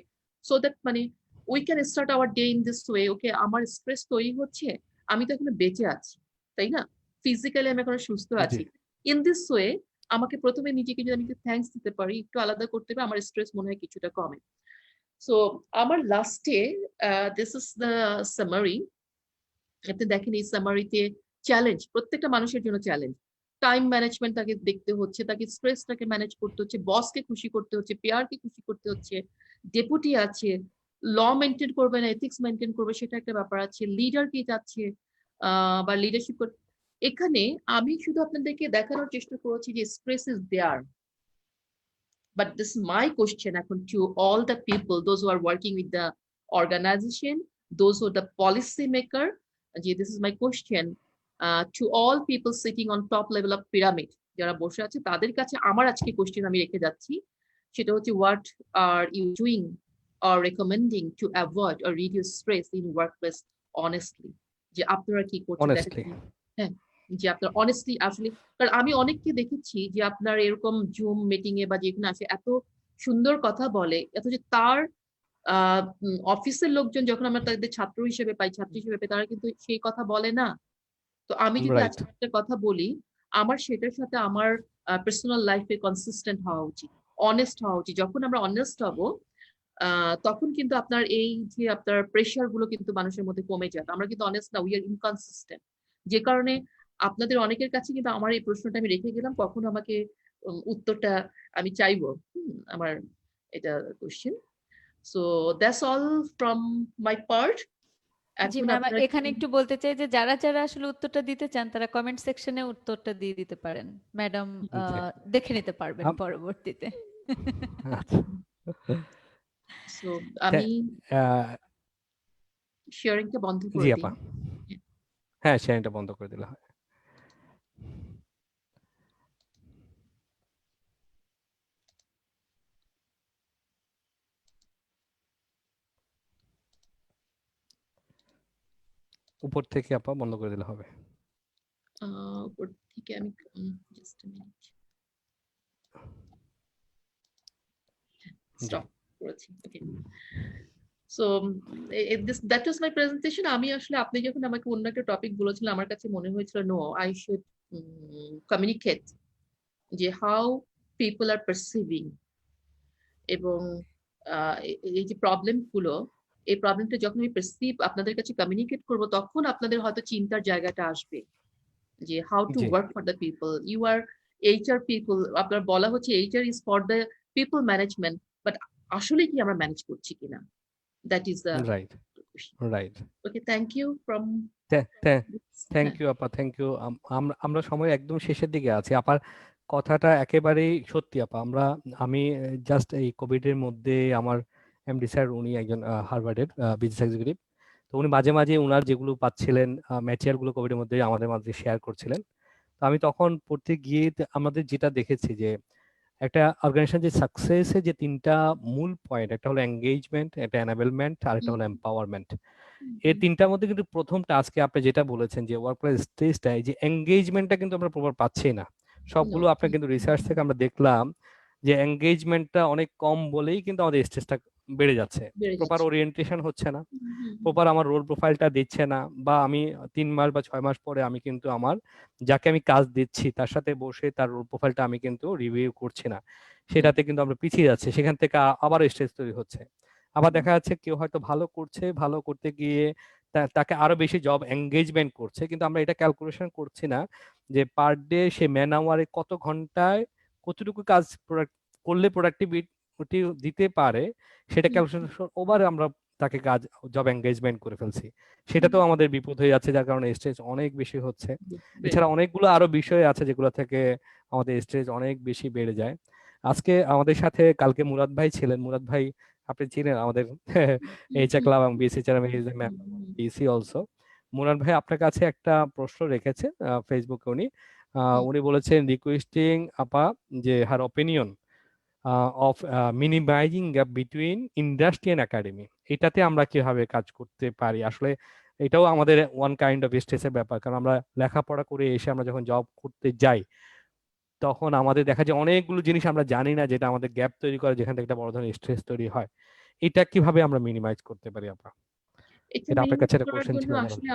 সো দ্যাট মানে we can start our day in this way. Okay, আমার স্ট্রেস তৈরি হচ্ছে, আমি তো এখনো বেঁচে আছি, তাই না? ফিজিক্যালি আমি এখনো সুস্থ জি। আছি। ইন দিস ওয়ে আমাকে প্রথমে নিজেকে যদি আমি একটু থ্যাঙ্কস দিতে পারি, একটু আলাদা করতে পারি, আমার স্ট্রেস মনে হয় কিছুটা কমে। সো আমার লাস্টে দিস ইজ দ্য সামারি। আপনি দেখেন এই সামারিতে চ্যালেঞ্জ প্রত্যেকটা মানুষের জন্য চ্যালেঞ্জ। টাইম ম্যানেজমেন্ট তাকে দেখতে হচ্ছে, তাকে স্ট্রেসটাকে ম্যানেজ করতে হচ্ছে, বসকে খুশি করতে হচ্ছে, পেয়ারকে খুশি করতে হচ্ছে, ডেপুটি আছে, ল মেনটেন করবে না এথিক্স মেনটেন করবে, সেটা একটা ব্যাপার আছে, লিডার কি যাচ্ছে বা লিডারশিপ। এখানে আমি শুধু আপনাদেরকে দেখানোর চেষ্টা করেছি যে stress is there, but this is my question এখন to all the people, those who are working with the organization, those who are the policy maker. This is my question to all people sitting on top level of pyramid, যারা বসে আছে তাদের কাছে আমার আজকে কোশ্চেন আমি রেখে যাচ্ছি, সেটা হচ্ছে what are you doing or recommending to avoid or reduce stress in workplace honestly? যে আপনারা কি করছেন অনেস্টলি। হ্যাঁ, যে আপনার অনেস্টলি আসলে, কারণ আমি অনেককে দেখেছি যে আপনার এরকম জুম মিটিং এ বা যেখানে আসে এত সুন্দর কথা বলে, এত যে তার অফিসের লোকজন যখন আমরা তাদের ছাত্র হিসেবে পাই, ছাত্রী হিসেবে পাই, তারা কিন্তু সেই কথা বলে না। তো আমি যদি রাইট। আজকে একটা কথা বলি, আমার সেটার সাথে আমার পার্সোনাল লাইফে কনসিস্টেন্ট হওয়া উচিত, অনেস্ট হওয়া উচিত। যখন আমরা অনেস্ট হব তখন কিন্তু আপনার এই যে আপনার প্রেশার গুলো কিন্তু মানুষের মধ্যে কমে যায়। আমরা কিন্তু অনেস্ট না, উই আর ইনকনসিস্টেন্ট, যে কারণে আপনাদের অনেকের কাছে কিন্তু আমার এই প্রশ্নটা আমি রেখে গেলাম, কখনো আমাকে উত্তরটা আমি চাইবো। আমার এটা question. So that's all from my part. জি এখন ম্যাম, আপনারা এখানে একটু বলতে চাই যে যারা যারা আসলে উত্তরটা দিতে চান তারা কমেন্ট সেকশনে উত্তরটা দিয়ে দিতে পারেন, ম্যাডাম জি। দেখে নিতে পারবেন আম- পরবর্তীতে। আচ্ছা। সো আমি আহ, শেয়ারিংটা বন্ধ জি করে দিই। আপা, হ্যাঁ শেয়ারিংটা বন্ধ করে দিলে হয়। উপর থেকে আপা বন্ধ করে দিলে হবে। উপর থেকে আমি জাস্ট মিনিট জি স্টপ করেছি। Okay. So that was my presentation. আমি আসলে আপনি যখন আমাকে অন্য একটা টপিক বলেছিলেন, আমার কাছে মনে হয়েছিল নো, আই শুড কমিউনিকেট যে হাউ পিপল আর পারসিভিং, এবং এই যে প্রবলেম গুলো, এই প্রবলেমটা যখন আমি পারসিভ আপনাদের কাছে কমিউনিকেট করব, তখন আপনাদের হয়তো চিন্তার জায়গাটা আসবে যে হাউ টু জি work for the people. You are HR people, আপনার বলা হচ্ছে HR is for the people management, but আসলে কি আমরা ম্যানেজ করছি কিনা, that is the right question. Right. Okay, thank you from thank you আপা, থ্যাংক ইউ। আমরা সময় একদম শেষের দিকে আছি। আপার কথাটা একেবারেই সত্যি আপা। আমি জাস্ট এই কোভিড এর মধ্যে আমার এমডি স্যার, উনি একজন হার্ভার্ডের বিজনেস এক্সিকিউটিভ। তো উনি মাঝে মাঝে উনার যেগুলো পাচ্ছিলেন ম্যাটেরিয়াল গুলো কোভিড এর মধ্যে আমাদের মাঝে শেয়ার করছিলেন। তো আমি তখন পড়তে গিয়ে আমাদের যেটা দেখেছি যে একটা অর্গানাইজেশন যে সাকসেসে যে তিনটা মূল পয়েন্ট, একটা হলো এঙ্গেজমেন্ট, একটা এনাবেলমেন্ট, আর একটা হলো এম্পাওয়ারমেন্ট। এই তিনটার মধ্যে কিন্তু প্রথমটা আজকে আপনি যেটা বলেছেন যে ওয়ার্ক প্লেস স্টেজটা, এই যে এঙ্গেজমেন্টটা কিন্তু আমরা প্রপার পাচ্ছি না। সবগুলো আপনার কিন্তু রিসার্চ থেকে আমরা দেখলাম যে এঙ্গেজমেন্টটা অনেক কম বলেই কিন্তু আমাদের স্ট্রেসটা বেড়ে যাচ্ছে। বেড়ে প্রপার যাচ্ছে। ওরিয়েন্টেশন হচ্ছে না, প্রপার আমার রোল প্রোফাইলটা দিচ্ছে না, বা আমি 3 মাস বা 6 মাস পরে আমি কিন্তু আমার যাকে আমি কাজ দিচ্ছি তার সাথে বসে তার রোল প্রোফাইলটা আমি কিন্তু রিভিউ করছি না, সেটাতে কিন্তু আমরা পিছিয়ে যাচ্ছি। সেখান থেকে আবার স্ট্রেস তৈরি হচ্ছে। আবার দেখা যাচ্ছে কেউ হয়তো ভালো করছে, ভালো করতে গিয়ে তাকে আরো বেশি জব এঙ্গেজমেন্ট করছে, কিন্তু আমরা এটা ক্যালকুলেশন করছি না যে পার ডে সে ম্যান আওয়ারে কত ঘন্টায় কতটুকু কাজ করলে প্রোডাক্টিভিটি দিতে পারে, সেটা ক্যালকুলেশন ওভার আমরা তাকে কাজ জব এঙ্গেজমেন্ট করে ফেলছি। সেটা তো আমাদের বিপদ হয়ে যাচ্ছে, যার কারণে স্ট্রেস অনেক বেশি হচ্ছে। এছাড়া অনেকগুলো আরো বিষয় আছে যেগুলো থেকে আমাদের স্ট্রেস অনেক বেশি বেড়ে যায়। আজকে আমাদের সাথে কালকে মুরাদ ভাই ছিলেন। মুরাদ ভাই আপনি চিনেন আমাদের এইচআর ক্লাব এবং BSc chairman, is member of BSc also. Murad ভাই আপনার কাছে একটা প্রশ্ন রেখেছে ফেসবুকে। উনি বলেছেন রিকোয়েস্টিং আপা যে her opinion of minimizing gap between industry and academy. এটাতে আমরা কিভাবে কাজ করতে পারি আসলে? এটাও আমাদের ওয়ান কাইন্ড অফ স্ট্রেসের ব্যাপার, কারণ আমরা লেখাপড়া করে এসে আমরা যখন জব করতে যাই তখন আমাদের দেখা যায় অনেকগুলো জিনিস আমরা জানি না, যেটা আমাদের গ্যাপ তৈরি করে, যেখান থেকে একটা বড় ধরনের স্ট্রেস তৈরি হয়। এটা কিভাবে আমরা মিনিমাইজ করতে পারি আপা? এটা এটা আপনার কাছে মিনিমাইজ একটা করার কোশ্চেন জন্য ছিল মনে হয়। আসলে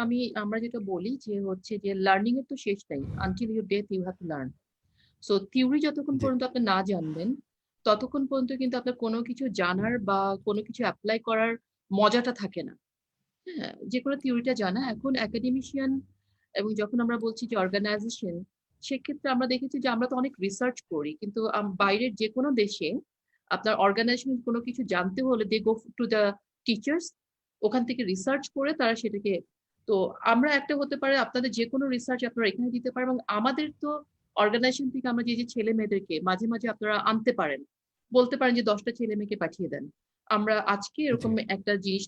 আমরা যেটা বলি যে হচ্ছে যে লার্নিং এর তো শেষ নাই, until your death you have to learn. So theory যতক্ষণ জি পর্যন্ত আপনি না জানবেন, ততক্ষণ পর্যন্ত কিন্তু আপনার কোনো কিছু জানার বা কোনো কিছু অ্যাপ্লাই করার মজাটা থাকে না। হ্যাঁ, যে কোনো থিওরিটা জানা। এখন একাডেমিশিয়ান এবং যখন আমরা বলছি যে অর্গানাইজেশন, সেক্ষেত্রে আমরা দেখেছি যে আমরা তো অনেক রিসার্চ করি, কিন্তু বাইরের যে কোনো দেশে আপনার অর্গানাইজেশন কোনো কিছু জানতে হলে দে গো টু দ্য টিচার্স, ওখান থেকে রিসার্চ করে তারা সেটাকে। তো আমরা একটা হতে পারে আপনাদের যে কোনো রিসার্চ আপনারা এখানে দিতে পারেন, এবং আমাদের তো অর্গানাইজেশন থেকে আমরা যে ছেলে মেয়েদেরকে মাঝে মাঝে আপনারা আনতে পারেন, বলতে পারেন যে 10টা ছেলে মেয়েকে পাঠিয়ে দেন, আমরা আজকে জি এরকম একটা জিনিস,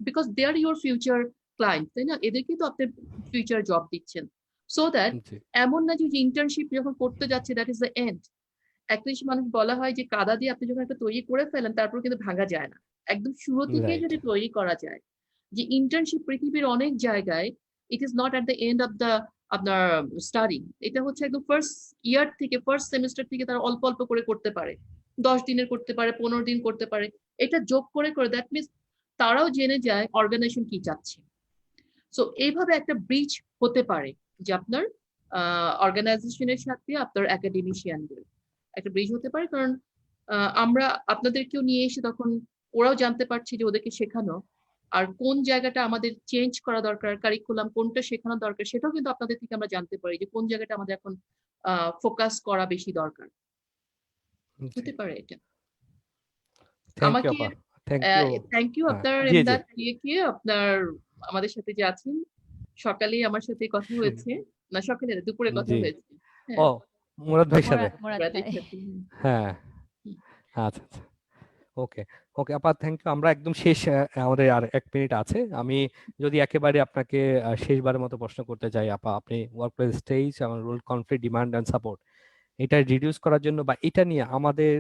because they are your future client, তাই না? এদেরকেই তো আপনি ফিউচার জব দিচ্ছেন। সো দ্যাট জি এমন না যে ইন্টার্নশিপ যখন করতে যাচ্ছে দ্যাট ইজ দ্য এন্ড। একটা জিনিস মানুষ বলা হয় যে কাদা দিয়ে আপনি যখন একটা তৈরি করে ফেলেন তারপর কিন্তু ভাঙা যায় না। একদম শুরু থেকে রাইট যদি তৈরি করা যায়, যে ইন্টার্নশিপ পৃথিবীর অনেক জায়গায় it is not at the end of the আপনার স্টাডি, এটা হচ্ছে একদম ফার্স্ট ইয়ার থেকে, ফার্স্ট সেমিস্টার থেকে তারা অল্প অল্প করে করতে পারে, 10 দিনের করতে পারে, 15 দিন করতে পারে। এটা যোগ করে করে দ্যাট মিনস তারাও জেনে যায় অর্গানাইজেশন কি চাচ্ছে। সো এইভাবে একটা ব্রিজ হতে পারে যে আপনার অর্গানাইজেশনের সাথে আপনার একাডেমিশিয়ানদের একটা ব্রিজ হতে পারে, কারণ আমরা আপনাদেরকেও নিয়ে এসে তখন ওরাও জানতে পারছি যে ওদেরকে শেখানো, আর কোন জায়গাটা আমাদের চেঞ্জ করা দরকার, কারিকুলাম কোনটা শেখানো দরকার, সেটাও কিন্তু আপনাদের থেকে আমরা জানতে পারি যে কোন জায়গাটা আমাদের এখন ফোকাস করা বেশি দরকার। জি, হতে পারে এটা। থ্যাংক ইউ আমাকে আপা, থ্যাংক ইউ। থ্যাংক ইউ হ্যাঁ, আপনার জি জি। এমদাদ প্রিয়কে, আপনার আমাদের সাথে যে আছেন। সকালেই আমার সাথে কথা হয়েছে, না সকালে না, দুপুরে কথা জি। হয়েছে। ও, হ্যাঁ, মুরাদ ভাইয়ের সাথে। মুরাদ রাতের ভাই। সাথে। হ্যাঁ, হুম। আচ্ছা আচ্ছা। ওকে ওকে আপা, থ্যাংক ইউ। আমরা একদম শেষ, আমাদের আর 1 মিনিট আছে। আমি যদি একেবারে আপনাকে শেষবারের মতো প্রশ্ন করতে চাই আপা, আপনি ওয়ার্কপ্লেস স্টেজ এবং role conflict, demand and support, এটা রিডিউস করার জন্য বা এটা নিয়ে আমাদের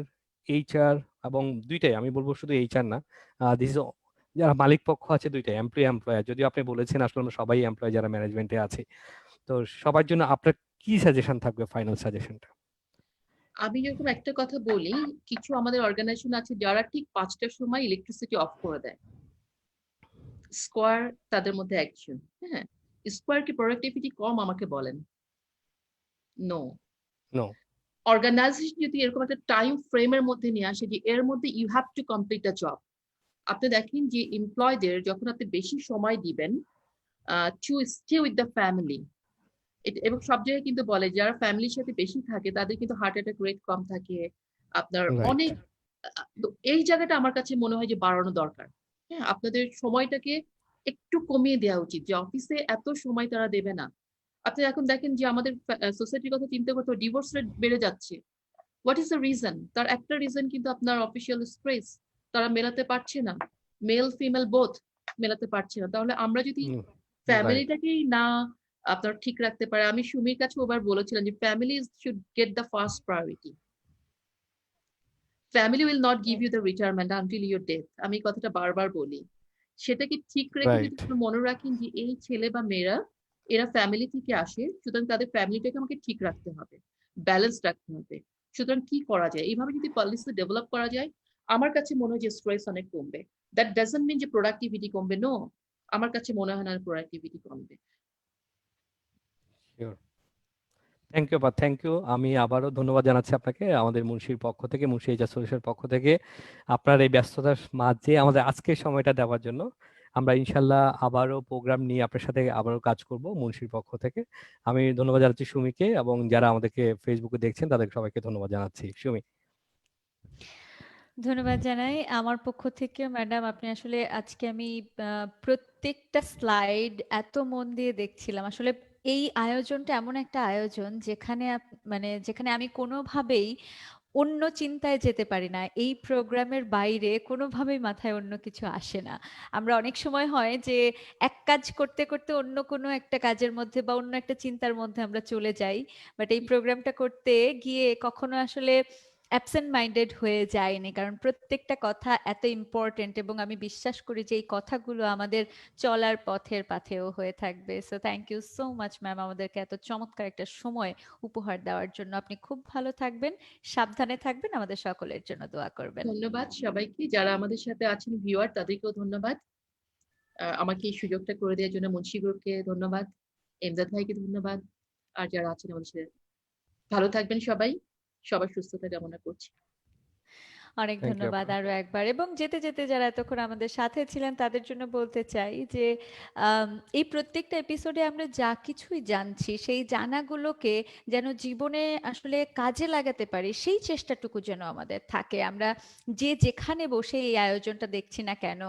এইচআর এবং দুইটাই, আমি বলবো শুধু এইচআর না, দিস ইজ, যারা মালিক পক্ষ আছে দুইটাই, এমপ্লয়ার, যদিও আপনি বলেছেন আসলে আমরা সবাই এমপ্লয় যারা ম্যানেজমেন্টে আছে, তো সবার জন্য আপনার কি সাজেশন থাকবে, ফাইনাল সাজেশনটা? আমি যেরকম একটা কথা বলি, কিছু আমাদের অর্গানাইজেশন আছে যারা ঠিক 5টার সময় ইলেকট্রিসিটি অফ করে দেয়। স্কোয়ার তাদের মধ্যে একজন। হ্যাঁ, স্কোয়ার কি প্রোডাক্টিভিটি কম আমাকে বলেন? নো। নো। অর্গানাইজেশন যদি এরকম একটা টাইম ফ্রেমের মধ্যে নিয়ে আসে যে এর মধ্যে you have to complete the job, আপনি দেখেন যে এমপ্লয়দের যখন আপনি বেশি সময় দিবেন to stay with the family, এবং সব জায়গায় কিন্তু বলে যারা ফ্যামিলির সাথে বেশি থাকে তাদের কিন্তু হার্ট অ্যাটাক রেট কম থাকে। আপনার রাইট। অনেক তো এই জায়গাটা আমার কাছে মনে হয় যে বাড়ানো দরকার। হ্যাঁ, আপনাদের সময়টাকে একটু কমিয়ে দেওয়া উচিত, যে অফিসে এত সময় তারা দেবে না। আপনি এখন দেখেন যে আমাদের সোসাইটির কথা চিন্তা করতে ডিভোর্স রেট বেড়ে যাচ্ছে। What is the reason? তার একটা রিজন কিন্তু আপনার অফিসিয়াল স্ট্রেস, তারা মেলাতে পারছে না, মেল ফিমেল বোথ মেলাতে পারছে না। তাহলে আমরা যদি রাইট। ফ্যামিলিটাকেই না আপনার ঠিক রাখতে পারে, আমি সুমির কাছে ওবার বলেছিলাম যে family should get the first priority. Family will not give you the retirement until your death, আমি এই কথাটা বারবার বলি। সেটাকে ঠিক রেখে যদি রাইট। আপনি মনে রাখেন যে এই ছেলে বা মেয়েরা এরা ফ্যামিলি থেকে আসে, সুতরাং তাদের ফ্যামিলিটাকে আমাকে ঠিক রাখতে হবে, ব্যালেন্স রাখতে হবে। সুতরাং কি করা যায়, এইভাবে যদি পলিসি ডেভেলপ করা যায়, আমার কাছে মনে হয় যে স্ট্রেস অনেক কমবে। দ্যাট ডাজন্ট মিন যে প্রোডাক্টিভিটি কমবে, নো, আমার কাছে মনে হয় না প্রোডাক্টিভিটি কমবে। শিওর। থ্যাংক ইউ আপা, থ্যাংক ইউ। আমি আবারও ধন্যবাদ জানাচ্ছি আপনাকে আমাদের মুন্সির পক্ষ থেকে, মুন্সি এইচআর সলিউশনের পক্ষ থেকে, আপনার এই ব্যস্ততার মাঝে আমাদের আজকের সময়টা দেওয়ার জন্য। আমরা ইনশাল্লাহ আবারও প্রোগ্রাম নিয়ে আপনার সাথে আবারও কাজ করব মুন্সির পক্ষ থেকে। আমি ধন্যবাদ জানাচ্ছি সুমিকে, এবং যারা আমাদেরকে ফেসবুকে দেখছেন তাদের সবাইকে ধন্যবাদ জানাচ্ছি। সুমি। ধন্যবাদ জানাই আমার পক্ষ থেকেও ম্যাডাম। আপনি আসলে আজকে আমি প্রত্যেকটা স্লাইড এত মন দিয়ে দেখছিলাম। আসলে এই আয়োজনটা এমন একটা আয়োজন যেখানে মানে যেখানে আমি কোনোভাবেই অন্য চিন্তায় যেতে পারি না। এই প্রোগ্রামের বাইরে কোনোভাবেই মাথায় অন্য কিছু আসে না। আমরা অনেক সময় হয় যে এক কাজ করতে করতে অন্য কোনো একটা কাজের মধ্যে বা অন্য একটা চিন্তার মধ্যে আমরা চলে যাই, বাট এই প্রোগ্রামটা করতে গিয়ে কখনো আসলে অ্যাবসেন্ট মাইন্ডেড হয়ে যায়নি, কারণ প্রত্যেকটা কথা এত ইম্পর্টেন্ট এবং আমি বিশ্বাস করি যে এই কথাগুলো আমাদের চলার পথের পাথেও হয়ে থাকবে। So thank you so much ma'am আমাদেরকে এত চমৎকার একটা সময় উপহার দেওয়ার জন্য। আপনি খুব ভালো থাকবেন, সাবধানে থাকবেন, আমাদের সকলের জন্য দোয়া করবেন। ধন্যবাদ সবাইকে, যারা আমাদের সাথে আছেন ভিউয়ার তাদেরকেও ধন্যবাদ। আমাকে এই সুযোগটা করে দেওয়ার জন্য মুন্সি গ্রুপকে ধন্যবাদ, এমদাদ ভাইকে ধন্যবাদ। আর যারা আছেন আমাদের সাথে, ভালো থাকবেন সবাই, সবার সুস্থতা কামনা করছি। অনেক থ্যাংক ইউ ধন্যবাদ আপা। আরো একবার। এবং যেতে যেতে যারা এতক্ষণ আমাদের সাথে ছিলেন তাদের জন্য বলতে চাই যে এই প্রত্যেকটা এপিসোডে আমরা যা কিছুই জানছি সেই জানাগুলোকে যেন জীবনে আসলে কাজে লাগাতে পারি সেই চেষ্টাটুকু যেন আমাদের থাকে। আমরা যে যেখানে বসে এই আয়োজনটা দেখছি না কেন,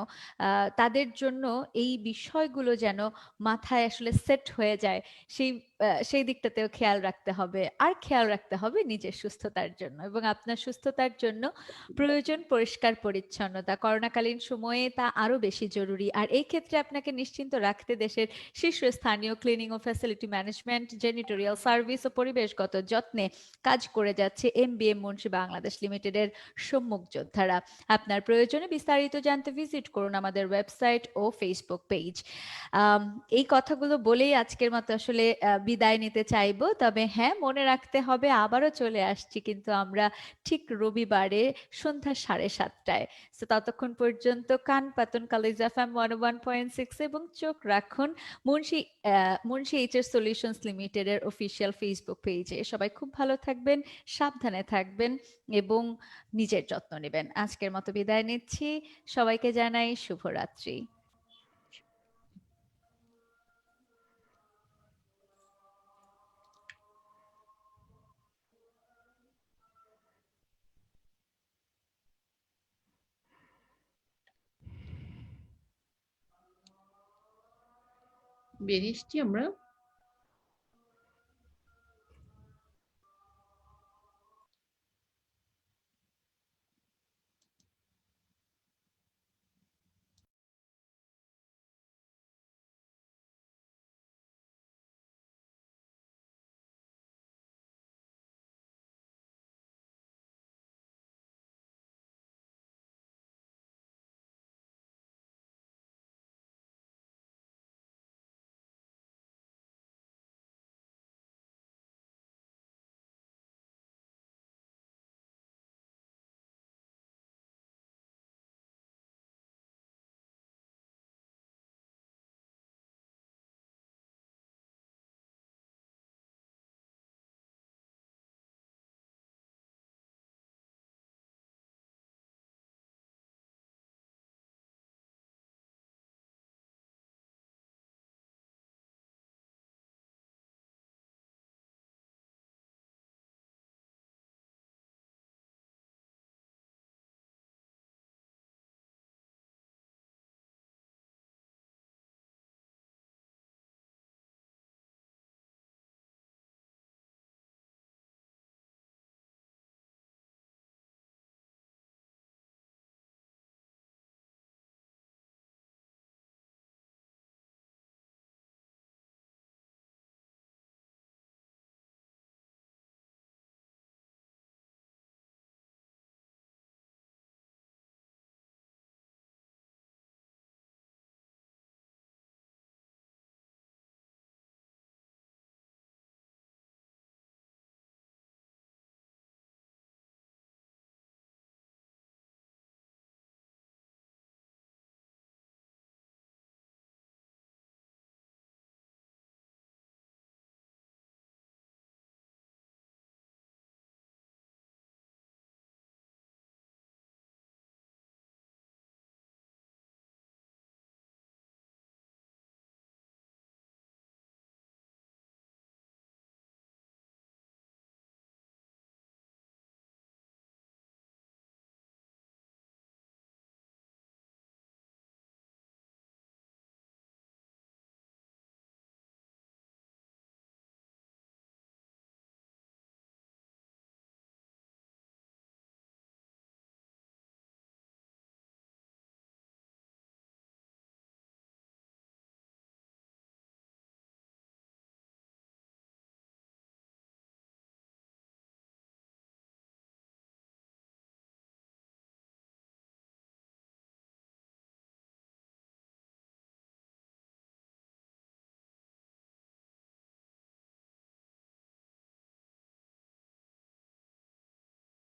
তাদের জন্য এই বিষয়গুলো যেন মাথায় আসলে সেট হয়ে যায়, সেই সেই দিকটাতেও খেয়াল রাখতে হবে। আর খেয়াল রাখতে হবে নিজের সুস্থতার জন্য, এবং আপনার সুস্থতার জন্য প্রয়োজন পরিষ্কার পরিচ্ছন্নতা। করোনাকালীন সময়ে তা আরো বেশি জরুরি। আর এই ক্ষেত্রে আপনাকে নিশ্চিন্ত রাখতে দেশের শীর্ষস্থানীয় ক্লিনিং ও ফ্যাসিলিটি ম্যানেজমেন্ট, জেনিটোরিয়াল সার্ভিস ও পরিবেশগত যত্নে কাজ করে যাচ্ছে এমবিএম মুন্সি বাংলাদেশ লিমিটেডের সম্মুখ যোদ্ধারা। আপনার প্রয়োজনে বিস্তারিত জানতে ভিজিট করুন আমাদের ওয়েবসাইট ও ফেসবুক পেজ। আম, এই কথাগুলো বলেই আজকের মতো আসলে বিদায় নিতে চাইবো। তবে হ্যাঁ, মনে রাখতে হবে আবারও চলে আসছি কিন্তু আমরা ঠিক রবিবারে সন্ধ্যা 7:30টায়। তো ততক্ষণ পর্যন্ত কান পাতুন কলেজ এফএম 101.6 এবং চোখ রাখুন মুন্সি এইচএস সলিউশনস লিমিটেডের অফিসিয়াল ফেসবুক পেজে। সবাই খুব ভালো থাকবেন, সাবধানে থাকবেন এবং নিজের যত্ন নেবেন। আজকের মতো বিদায় নিচ্ছি, সবাইকে জানাই শুভরাত্রি। বেরিয়ে এসেছি আমরা